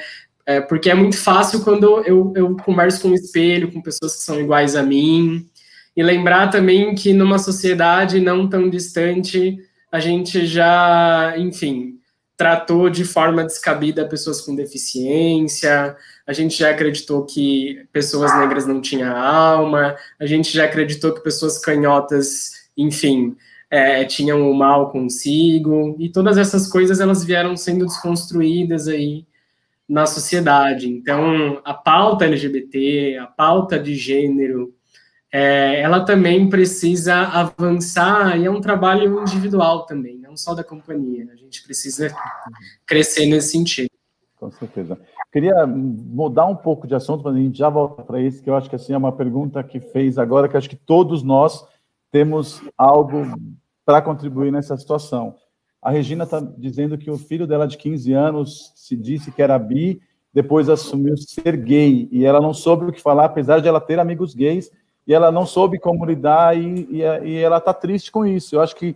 Porque é muito fácil quando eu converso com o espelho, com pessoas que são iguais a mim, e lembrar também que numa sociedade não tão distante, a gente já, enfim, tratou de forma descabida pessoas com deficiência, a gente já acreditou que pessoas negras não tinham alma, a gente já acreditou que pessoas canhotas, enfim, tinham o mal consigo, e todas essas coisas elas vieram sendo desconstruídas aí na sociedade. Então, a pauta LGBT, a pauta de gênero, ela também precisa avançar, e é um trabalho individual também, não só da companhia. A gente precisa crescer nesse sentido. Com certeza. Queria mudar um pouco de assunto, mas a gente já volta para isso, que eu acho que assim, é uma pergunta que fez agora, que acho que todos nós temos algo para contribuir nessa situação. A Regina está dizendo que o filho dela de 15 anos se disse que era bi, depois assumiu ser gay, e ela não soube o que falar, apesar de ela ter amigos gays, e ela não soube como lidar, e ela está triste com isso. Eu acho que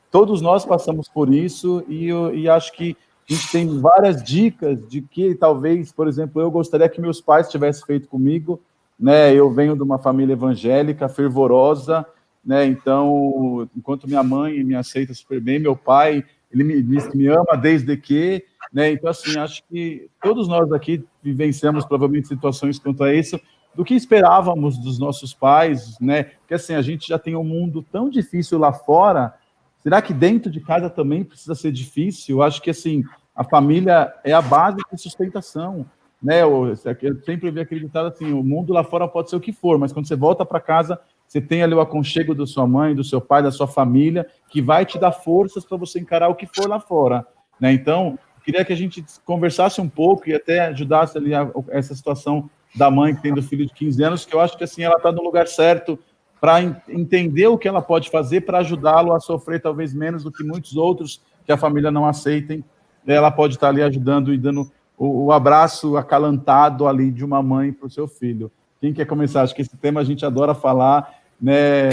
todos nós passamos por isso, e acho que a gente tem várias dicas de que, talvez, por exemplo, eu gostaria que meus pais tivessem feito comigo, né? Eu venho de uma família evangélica, fervorosa, né? Então, enquanto minha mãe me aceita super bem, meu pai, ele me diz que me ama desde que, né? Então, assim, acho que todos nós aqui vivenciamos, provavelmente, situações quanto a isso, do que esperávamos dos nossos pais, né? Porque, assim, a gente já tem um mundo tão difícil lá fora. Será que dentro de casa também precisa ser difícil? Eu acho que, assim, a família é a base de sustentação, né? Eu sempre vi aquele ditado assim, o mundo lá fora pode ser o que for, mas quando você volta para casa, você tem ali o aconchego da sua mãe, do seu pai, da sua família, que vai te dar forças para você encarar o que for lá fora, né? Então, eu queria que a gente conversasse um pouco e até ajudasse ali essa situação da mãe que tem do filho de 15 anos, que eu acho que, assim, ela está no lugar certo para entender o que ela pode fazer para ajudá-lo a sofrer talvez menos do que muitos outros que a família não aceitem. Ela pode estar ali ajudando e dando o abraço acalantado ali de uma mãe para o seu filho. Quem quer começar? Acho que esse tema a gente adora falar, né?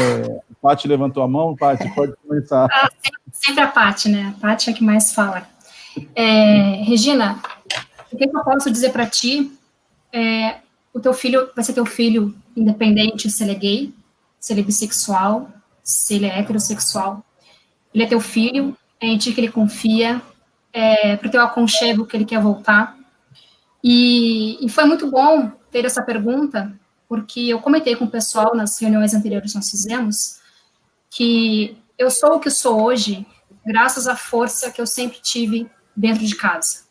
Paty levantou a mão. Paty, pode começar. Sempre a Paty, né? A Paty é a que mais fala. Regina, o que eu posso dizer para ti? O teu filho vai ser teu filho independente se ele é gay, se ele é bissexual, se ele é heterossexual. Ele é teu filho, é em ti que ele confia, para o teu aconchego que ele quer voltar. E foi muito bom ter essa pergunta, porque eu comentei com o pessoal nas reuniões anteriores que nós fizemos, que eu sou o que sou hoje, graças à força que eu sempre tive dentro de casa.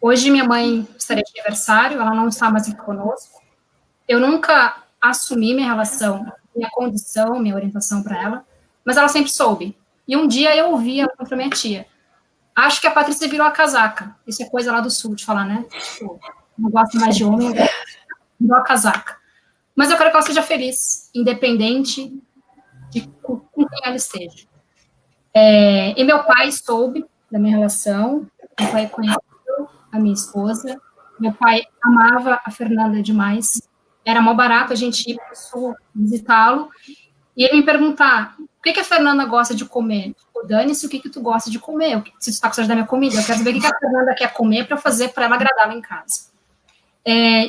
Hoje minha mãe estaria de aniversário, ela não está mais aqui conosco. Eu nunca assumi minha relação, minha condição, minha orientação para ela, mas ela sempre soube. E um dia eu ouvia contra minha tia: acho que a Patrícia virou a casaca. Isso é coisa lá do sul de falar, né? Tipo, não gosto mais de homem, virou a casaca. Mas eu quero que ela seja feliz, independente de com quem ela esteja. E meu pai soube da minha relação, meu pai conheceu a minha esposa, meu pai amava a Fernanda demais, era mó barato a gente ir para o sul visitá-lo, e ele me perguntar: o que a Fernanda gosta de comer? Dane-se o que tu gosta de comer, se tu está gostando da minha comida, eu quero saber o que a Fernanda quer comer para eu fazer para ela agradar lá em casa.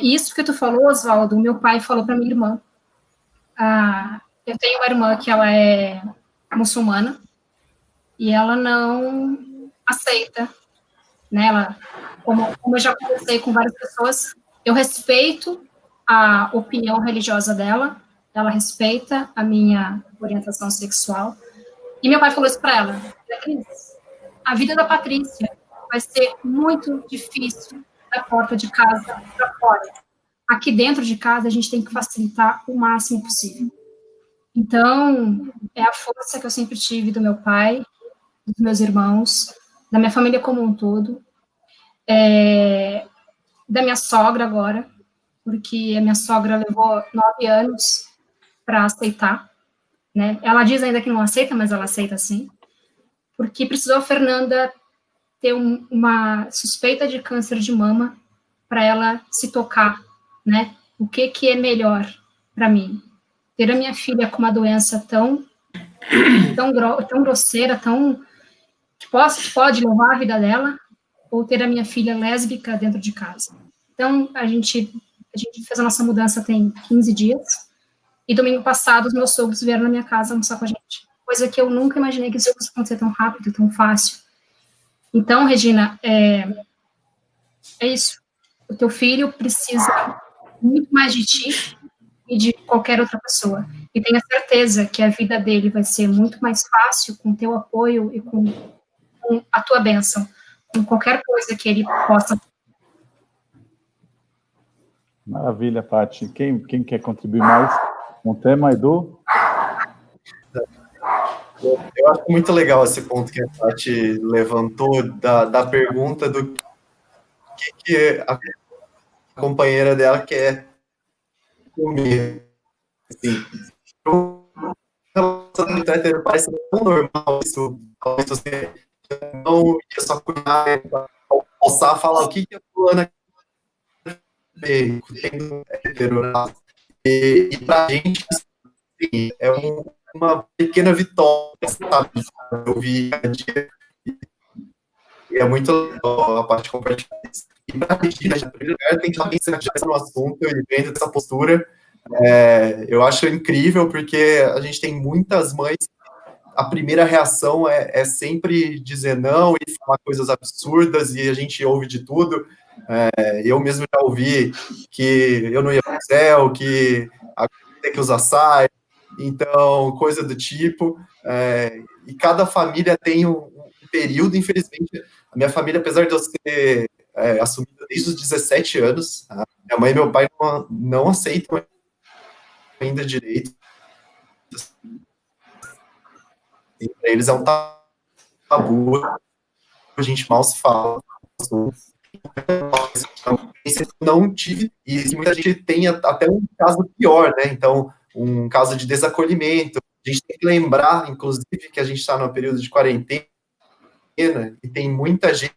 Isso que tu falou, Oswaldo, meu pai falou para minha irmã. Eu tenho uma irmã que ela é muçulmana e ela não aceita, né? Ela, como eu já conversei com várias pessoas, eu respeito a opinião religiosa dela, ela respeita a minha orientação sexual. E meu pai falou isso para ela: Cris, a vida da Patrícia vai ser muito difícil da porta de casa para fora. Aqui dentro de casa a gente tem que facilitar o máximo possível. Então, é a força que eu sempre tive do meu pai, dos meus irmãos, da minha família como um todo, da minha sogra agora, porque a minha sogra levou 9 anos para aceitar, né? Ela diz ainda que não aceita, mas ela aceita sim, porque precisou a Fernanda ter uma suspeita de câncer de mama para ela se tocar, né? O que é melhor para mim? Ter a minha filha com uma doença tão grosseira, que pode levar a vida dela, ou ter a minha filha lésbica dentro de casa. Então, a gente fez a nossa mudança tem 15 dias, e domingo passado os meus sogros vieram na minha casa almoçar com a gente, coisa que eu nunca imaginei que isso fosse acontecer tão rápido, tão fácil. Então, Regina, é isso. O teu filho precisa muito mais de ti, e de qualquer outra pessoa. E tenha certeza que a vida dele vai ser muito mais fácil com teu apoio e com a tua bênção, com qualquer coisa que ele possa. Maravilha, Paty. Quem quer contribuir mais com o tema, Edu? Eu acho muito legal esse ponto que a Paty levantou, da pergunta do que a companheira dela quer comer. Assim, o relacionamento hétero parece tão normal isso. Você não ia só cuidar, almoçar, falar o que a fulana quer ver, tendo hétero, né? E pra gente, assim, é uma pequena vitória, sabe? Eu vi e é muito legal a parte compartilhada. E para a gente, em primeiro lugar, tem que também ser no assunto e dentro dessa postura. Eu acho incrível, porque a gente tem muitas mães, a primeira reação é sempre dizer não e falar coisas absurdas, e a gente ouve de tudo. Eu mesmo já ouvi que eu não ia para o céu, que agora tem que usar saia, então, coisa do tipo. E cada família tem um período, infelizmente. A minha família, apesar de eu ser assumida desde os 17 anos, minha mãe e meu pai não aceitam ainda direito. E para eles é um tabu, a gente mal se fala. Não tive, e muita gente tem até um caso pior, né? Então, um caso de desacolhimento. A gente tem que lembrar, inclusive, que a gente está no período de quarentena e tem muita gente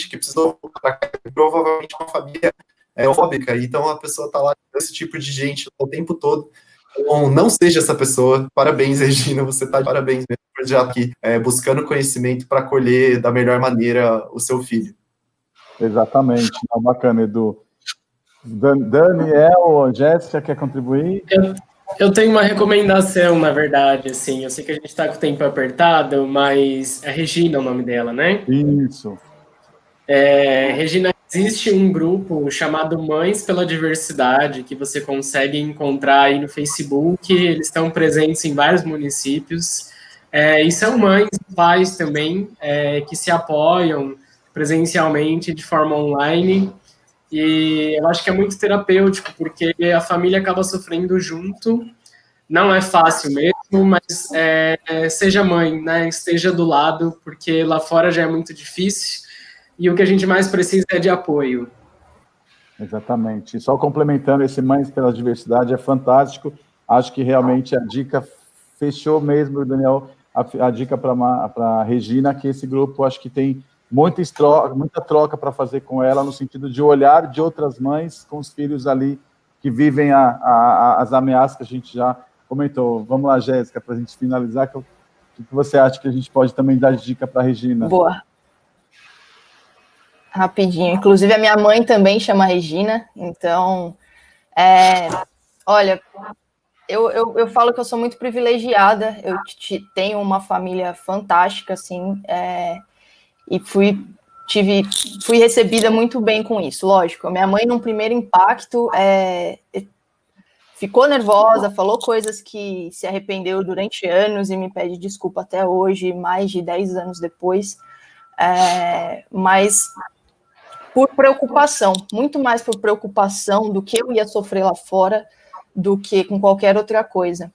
que precisou voltar para cá, provavelmente uma família homofóbica, então a pessoa está lá com esse tipo de gente o tempo todo. Então, não seja essa pessoa. Parabéns, Regina, você está de parabéns mesmo, por já aqui buscando conhecimento para acolher da melhor maneira o seu filho. Exatamente, bacana, Edu. Daniel, Jéssica, quer contribuir? Eu tenho uma recomendação, na verdade, assim, eu sei que a gente está com o tempo apertado, mas é Regina o nome dela, né? Isso. Regina, existe um grupo chamado Mães pela Diversidade, que você consegue encontrar aí no Facebook, eles estão presentes em vários municípios, e são mães e pais também, que se apoiam presencialmente, de forma online, e eu acho que é muito terapêutico, porque a família acaba sofrendo junto, não é fácil mesmo, mas seja mãe, né, esteja do lado, porque lá fora já é muito difícil, e o que a gente mais precisa é de apoio. Exatamente. E só complementando, esse Mães pela Diversidade é fantástico, acho que realmente a dica fechou mesmo, Daniel, a dica para a Regina, que esse grupo acho que tem muita troca para fazer com ela, no sentido de olhar de outras mães com os filhos ali que vivem as ameaças que a gente já comentou. Vamos lá, Jéssica, para a gente finalizar, o que você acha que a gente pode também dar de dica para a Regina? Boa. Rapidinho. Inclusive, a minha mãe também chama Regina, então, olha, eu falo que eu sou muito privilegiada, eu tenho uma família fantástica, assim, e fui recebida muito bem com isso, lógico. Minha mãe, num primeiro impacto, ficou nervosa, falou coisas que se arrependeu durante anos e me pede desculpa até hoje, mais de 10 anos depois, mas por preocupação, muito mais por preocupação do que eu ia sofrer lá fora do que com qualquer outra coisa.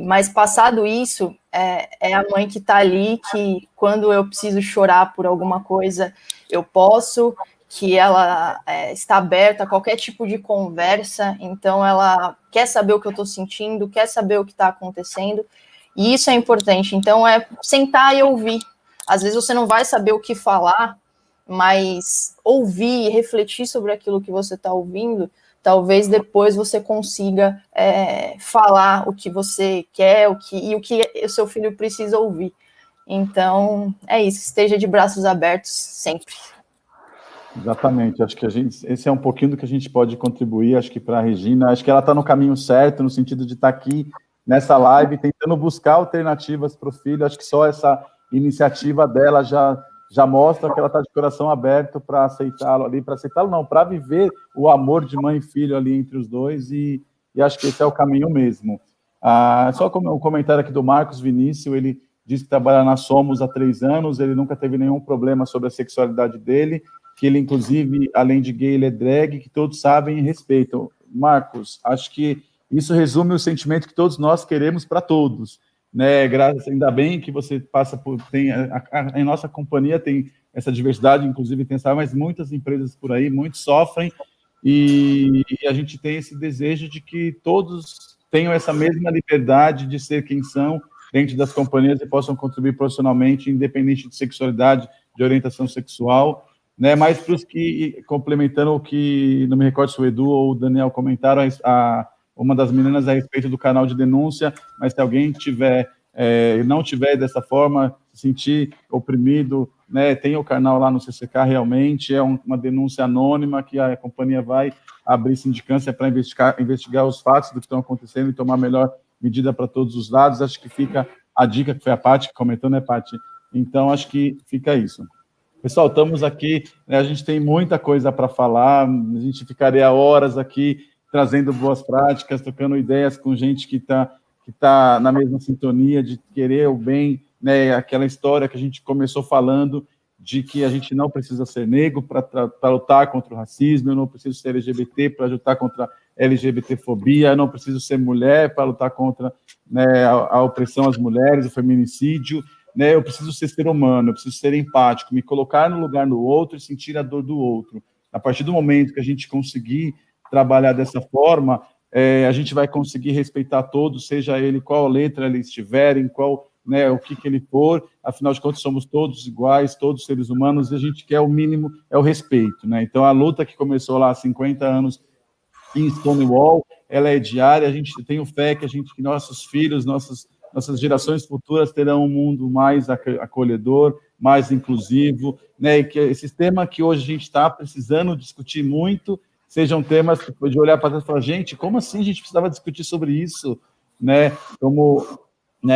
Mas passado isso, é a mãe que está ali, que quando eu preciso chorar por alguma coisa, eu posso, que ela está aberta a qualquer tipo de conversa, então ela quer saber o que eu estou sentindo, quer saber o que está acontecendo, e isso é importante. Então é sentar e ouvir. Às vezes você não vai saber o que falar, mas ouvir e refletir sobre aquilo que você está ouvindo, talvez depois você consiga falar o que você quer, e o que o seu filho precisa ouvir. Então, é isso, esteja de braços abertos sempre. Exatamente, acho que esse é um pouquinho do que a gente pode contribuir, acho que para a Regina, acho que ela está no caminho certo, no sentido de estar aqui nessa live, tentando buscar alternativas para o filho, acho que só essa iniciativa dela já já mostra que ela está de coração aberto para aceitá-lo ali, para viver o amor de mãe e filho ali entre os dois, e acho que esse é o caminho mesmo. Só como um comentário aqui do Marcos Vinícius, ele diz que trabalha na Somos há 3 anos, ele nunca teve nenhum problema sobre a sexualidade dele, que ele, inclusive, além de gay, ele é drag, que todos sabem e respeitam. Marcos, acho que isso resume o sentimento que todos nós queremos para todos, né? Ainda bem que você passa por... em nossa companhia tem essa diversidade, inclusive tem essa, mas muitas empresas por aí, muitos sofrem, e a gente tem esse desejo de que todos tenham essa mesma liberdade de ser quem são dentro das companhias e possam contribuir profissionalmente, independente de sexualidade, de orientação sexual, né? Mas para os que, complementando o que, não me recordo se o Edu ou o Daniel comentaram, uma das meninas a respeito do canal de denúncia, mas se alguém não tiver dessa forma, se sentir oprimido, né, tem o canal lá no CCK, realmente, é uma denúncia anônima que a companhia vai abrir sindicância para investigar os fatos do que estão acontecendo e tomar a melhor medida para todos os lados. Acho que fica a dica, que foi a Paty que comentou, né, Paty? Então, acho que fica isso. Pessoal, estamos aqui, né, a gente tem muita coisa para falar, a gente ficaria horas aqui trazendo boas práticas, trocando ideias com gente que tá na mesma sintonia, de querer o bem, né, aquela história que a gente começou falando, de que a gente não precisa ser negro para lutar contra o racismo, eu não preciso ser LGBT para lutar contra a LGBTfobia, eu não preciso ser mulher para lutar contra, né, a opressão às mulheres, o feminicídio, né, eu preciso ser humano, eu preciso ser empático, me colocar no lugar do outro e sentir a dor do outro. A partir do momento que a gente conseguir trabalhar dessa forma, a gente vai conseguir respeitar todos, seja ele qual letra ele estiver, em qual, né, o que ele for, afinal de contas somos todos iguais, todos seres humanos, e a gente quer o mínimo, é o respeito, né? Então a luta que começou lá há 50 anos em Stonewall, ela é diária, a gente tem fé que nossos filhos, nossas gerações futuras terão um mundo mais acolhedor, mais inclusivo, né? E que esse tema que hoje a gente está precisando discutir muito sejam temas de olhar para trás e falar, gente, como assim a gente precisava discutir sobre isso, né?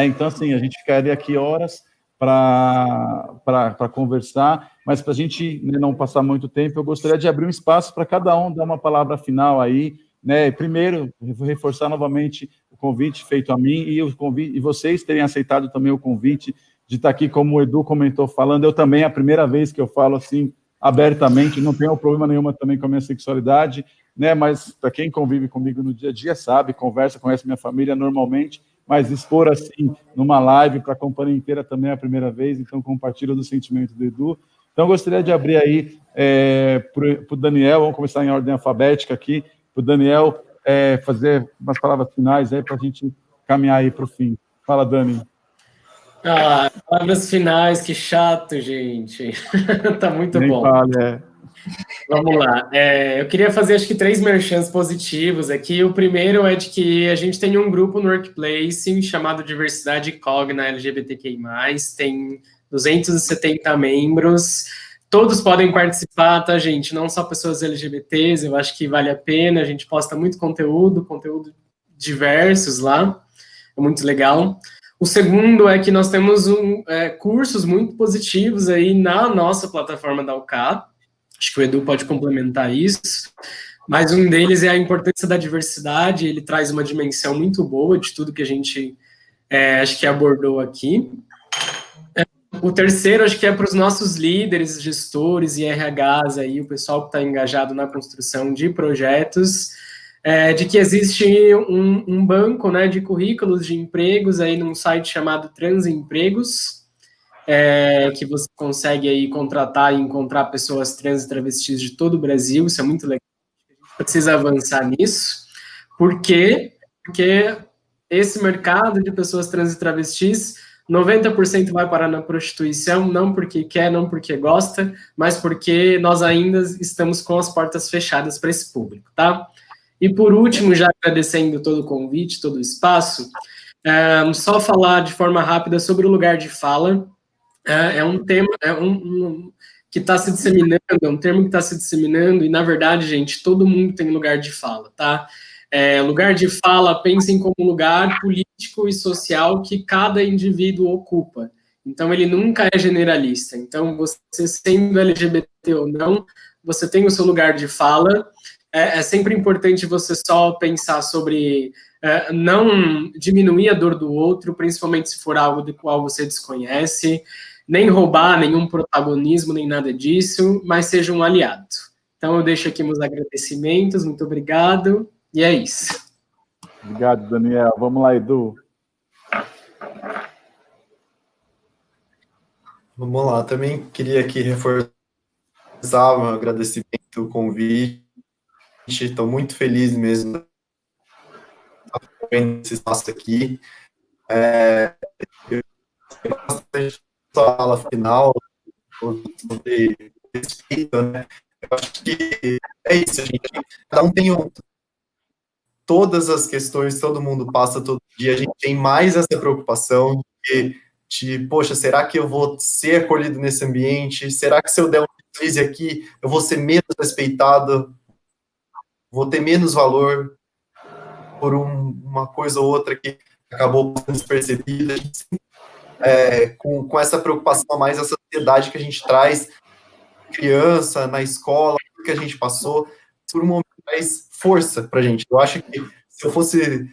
Então, assim, a gente ficaria aqui horas para conversar, mas para a gente, né, não passar muito tempo, eu gostaria de abrir um espaço para cada um dar uma palavra final aí, né? Primeiro, vou reforçar novamente o convite feito a mim e vocês terem aceitado também o convite de estar aqui, como o Edu comentou falando, eu também, é a primeira vez que eu falo assim, abertamente, não tenho problema nenhuma também com a minha sexualidade, né? Mas para quem convive comigo no dia a dia sabe, conversa, conhece minha família normalmente, mas expor assim numa live para a companhia inteira também é a primeira vez, então compartilho do sentimento do Edu. Então gostaria de abrir aí para o Daniel, vamos começar em ordem alfabética aqui, para o Daniel fazer umas palavras finais aí para a gente caminhar aí para o fim. Fala, Dani. Palavras finais, que chato, gente. Tá muito Nem bom. Fale, Vamos lá. Eu queria fazer, acho que 3 merchans positivos aqui. O primeiro é de que a gente tem um grupo no Workplace chamado Diversidade Cogna LGBTQI+, tem 270 membros, todos podem participar, tá, gente? Não só pessoas LGBTs, eu acho que vale a pena, a gente posta muito conteúdo diversos lá, é muito legal. O segundo é que nós temos cursos muito positivos aí na nossa plataforma da UK, acho que o Edu pode complementar isso, mas um deles é a importância da diversidade, ele traz uma dimensão muito boa de tudo que a gente acho que abordou aqui. O terceiro, acho que é para os nossos líderes, gestores e RHs, aí, o pessoal que está engajado na construção de projetos, de que existe um banco, né, de currículos de empregos aí num site chamado Transempregos, que você consegue aí contratar e encontrar pessoas trans e travestis de todo o Brasil, isso é muito legal, a gente precisa avançar nisso. Por quê? Porque esse mercado de pessoas trans e travestis, 90% vai parar na prostituição, não porque quer, não porque gosta, mas porque nós ainda estamos com as portas fechadas para esse público, tá? E por último, já agradecendo todo o convite, todo o espaço, só falar de forma rápida sobre o lugar de fala. É um tema que está se disseminando, é um termo que está se disseminando, e na verdade, gente, todo mundo tem lugar de fala, tá? Lugar de fala, pensem como lugar político e social que cada indivíduo ocupa. Então, ele nunca é generalista. Então, você sendo LGBT ou não, você tem o seu lugar de fala. É sempre importante você só pensar sobre não diminuir a dor do outro, principalmente se for algo do qual você desconhece, nem roubar nenhum protagonismo, nem nada disso, mas seja um aliado. Então, eu deixo aqui meus agradecimentos, muito obrigado, e é isso. Obrigado, Daniel. Vamos lá, Edu. Vamos lá, também queria aqui reforçar o agradecimento, o convite. Estou muito feliz mesmo vendo esse espaço aqui. Eu tenho bastante fala final sobre respeito, né? Eu acho que é isso, gente. Cada um tem todas as questões, todo mundo passa todo dia. A gente tem mais essa preocupação poxa, será que eu vou ser acolhido nesse ambiente? Será que se eu der um deslize aqui, eu vou ser menos respeitado? Vou ter menos valor por uma coisa ou outra que acabou sendo despercebida? Com essa preocupação a mais, essa ansiedade que a gente traz, criança, na escola, que a gente passou, por um momento mais força pra gente. Eu acho que se eu fosse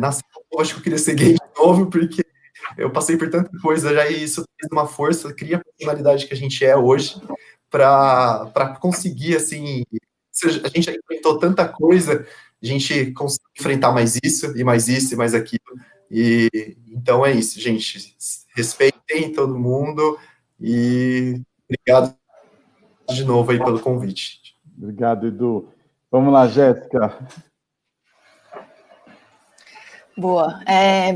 nascer, eu acho que eu queria ser gay de novo, porque eu passei por tanta coisa já, e isso fez uma força, cria a personalidade que a gente é hoje, para conseguir, assim, a gente já enfrentou tanta coisa, a gente consegue enfrentar mais isso, e mais isso, e mais aquilo, e então é isso, gente, respeitem todo mundo, e obrigado de novo aí pelo convite. Obrigado, Edu. Vamos lá, Jéssica. Boa.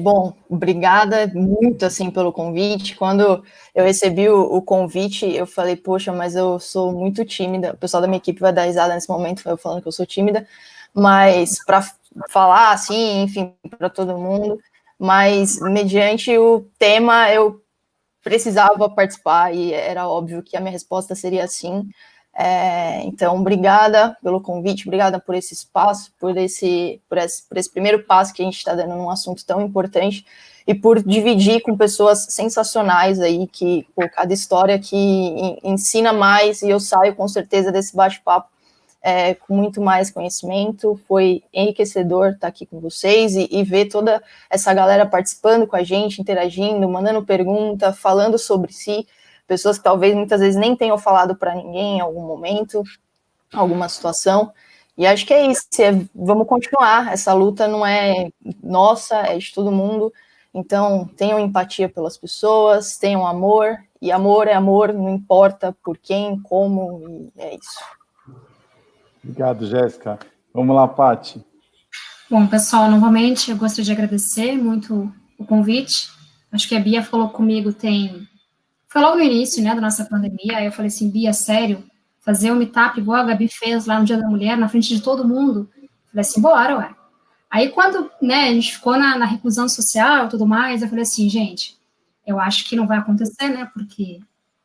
Bom, obrigada muito, assim, pelo convite. Quando eu recebi o convite, eu falei, poxa, mas eu sou muito tímida. O pessoal da minha equipe vai dar risada nesse momento, eu falando que eu sou tímida, mas para falar, assim, enfim, para todo mundo, mas mediante o tema, eu precisava participar e era óbvio que a minha resposta seria sim. Então, obrigada pelo convite, obrigada por esse espaço, por esse primeiro passo que a gente está dando num assunto tão importante e por dividir com pessoas sensacionais aí, que cada história que ensina mais, e eu saio com certeza desse bate-papo com muito mais conhecimento. Foi enriquecedor estar aqui com vocês e ver toda essa galera participando com a gente, interagindo, mandando pergunta, falando sobre si, pessoas que talvez muitas vezes nem tenham falado para ninguém em algum momento, alguma situação, e acho que é isso, vamos continuar, essa luta não é nossa, é de todo mundo, então tenham empatia pelas pessoas, tenham amor, e amor é amor, não importa por quem, como, e é isso. Obrigado, Jéssica. Vamos lá, Paty. Bom, pessoal, novamente, eu gostaria de agradecer muito o convite, acho que a Bia falou comigo foi logo no início, né, da nossa pandemia, aí eu falei assim, Bia, sério, fazer um meetup igual a Gabi fez lá no Dia da Mulher, na frente de todo mundo? Eu falei assim, bora, ué. Aí quando, né, a gente ficou na reclusão social e tudo mais, eu falei assim, gente, eu acho que não vai acontecer, né, porque...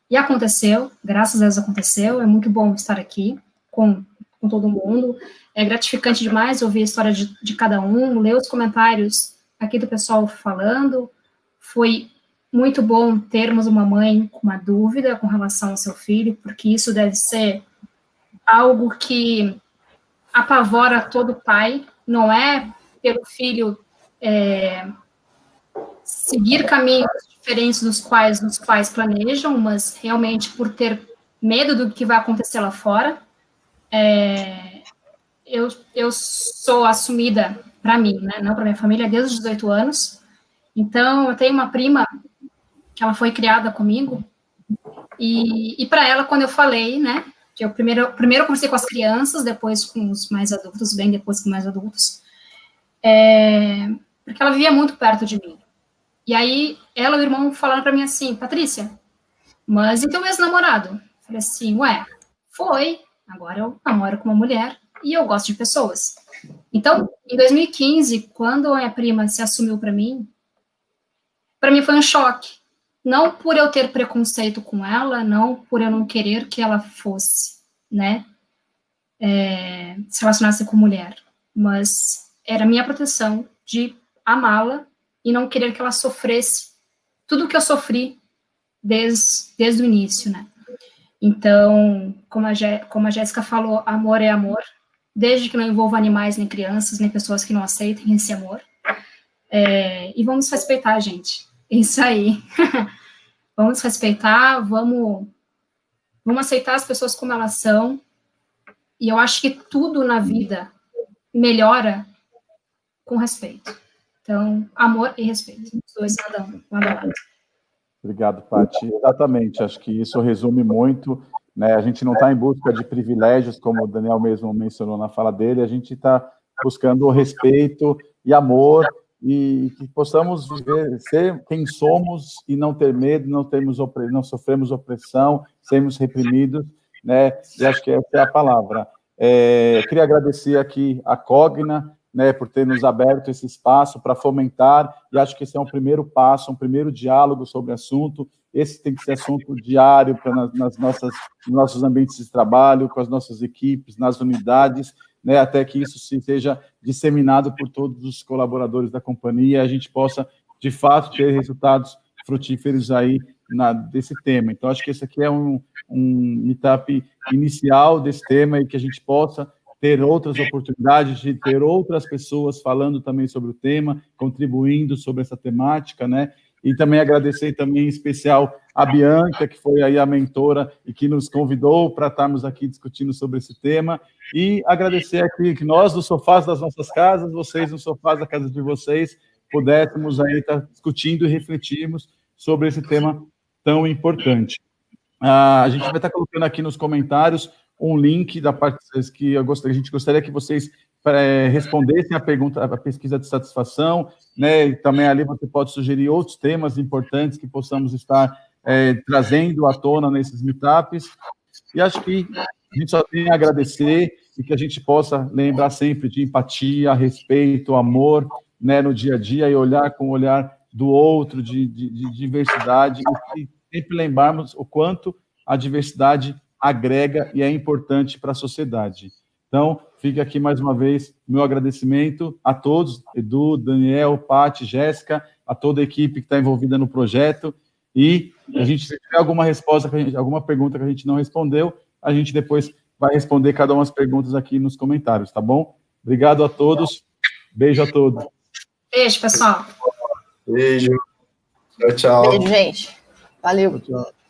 E aconteceu, graças a Deus aconteceu, é muito bom estar aqui com todo mundo, é gratificante demais ouvir a história de cada um, ler os comentários aqui do pessoal falando, foi muito bom termos uma mãe com uma dúvida com relação ao seu filho, porque isso deve ser algo que apavora todo pai, não é pelo filho seguir caminhos diferentes dos quais os pais planejam, mas realmente por ter medo do que vai acontecer lá fora. Eu sou assumida para mim, né, não para minha família, desde os 18 anos, então eu tenho uma prima que ela foi criada comigo, e para ela, quando eu falei, né, que eu primeiro conversei com as crianças, depois com os mais adultos, bem depois com mais adultos, porque ela vivia muito perto de mim. E aí, ela e o irmão falaram para mim assim, Patrícia, mas e teu ex-namorado? Eu falei assim, ué, foi, agora eu namoro com uma mulher e eu gosto de pessoas. Então, em 2015, quando a minha prima se assumiu para mim foi um choque. Não por eu ter preconceito com ela, não por eu não querer que ela fosse, né, se relacionasse com mulher, mas era minha proteção de amá-la e não querer que ela sofresse tudo que eu sofri desde o início, né? Então, como a Jéssica falou, amor é amor, desde que não envolva animais, nem crianças, nem pessoas que não aceitem esse amor. E vamos respeitar, gente. Isso aí. Vamos respeitar, vamos aceitar as pessoas como elas são. E eu acho que tudo na vida melhora com respeito. Então, amor e respeito. Os dois lado. Obrigado, Paty. Exatamente, acho que isso resume muito, né? A gente não está em busca de privilégios, como o Daniel mesmo mencionou na fala dele, a gente está buscando respeito e amor, e que possamos viver, ser quem somos e não ter medo, não sofremos opressão, sermos reprimidos, né? E acho que essa é a palavra. Queria agradecer aqui a Cogna, né, por ter nos aberto esse espaço para fomentar, e acho que esse é um primeiro passo, um primeiro diálogo sobre o assunto. Esse tem que ser assunto diário nos nossos ambientes de trabalho, com as nossas equipes, nas unidades, né, até que isso seja disseminado por todos os colaboradores da companhia, e a gente possa, de fato, ter resultados frutíferos aí desse tema. Então, acho que esse aqui é um meetup inicial desse tema, e que a gente possa ter outras oportunidades de ter outras pessoas falando também sobre o tema, contribuindo sobre essa temática, né? E também agradecer também em especial a Bianca, que foi aí a mentora e que nos convidou para estarmos aqui discutindo sobre esse tema, e agradecer aqui que nós, nos sofás das nossas casas, vocês nos sofás da casa de vocês, pudéssemos aí estar discutindo e refletirmos sobre esse tema tão importante. A gente vai estar colocando aqui nos comentários um link da parte que a gente gostaria que vocês respondessem a pesquisa de satisfação, né? E também ali você pode sugerir outros temas importantes que possamos estar trazendo à tona nesses meetups. E acho que a gente só tem a agradecer, e que a gente possa lembrar sempre de empatia, respeito, amor, né, no dia a dia, e olhar com o olhar do outro, de diversidade, e sempre lembrarmos o quanto a diversidade agrega e é importante para a sociedade. Então, fica aqui mais uma vez meu agradecimento a todos, Edu, Daniel, Paty, Jéssica, a toda a equipe que está envolvida no projeto, e a gente, se tiver alguma resposta, alguma pergunta que a gente não respondeu, a gente depois vai responder cada uma das perguntas aqui nos comentários, tá bom? Obrigado a todos, beijo a todos. Beijo, pessoal. Beijo. Tchau, tchau. Beijo, gente. Valeu. Tchau.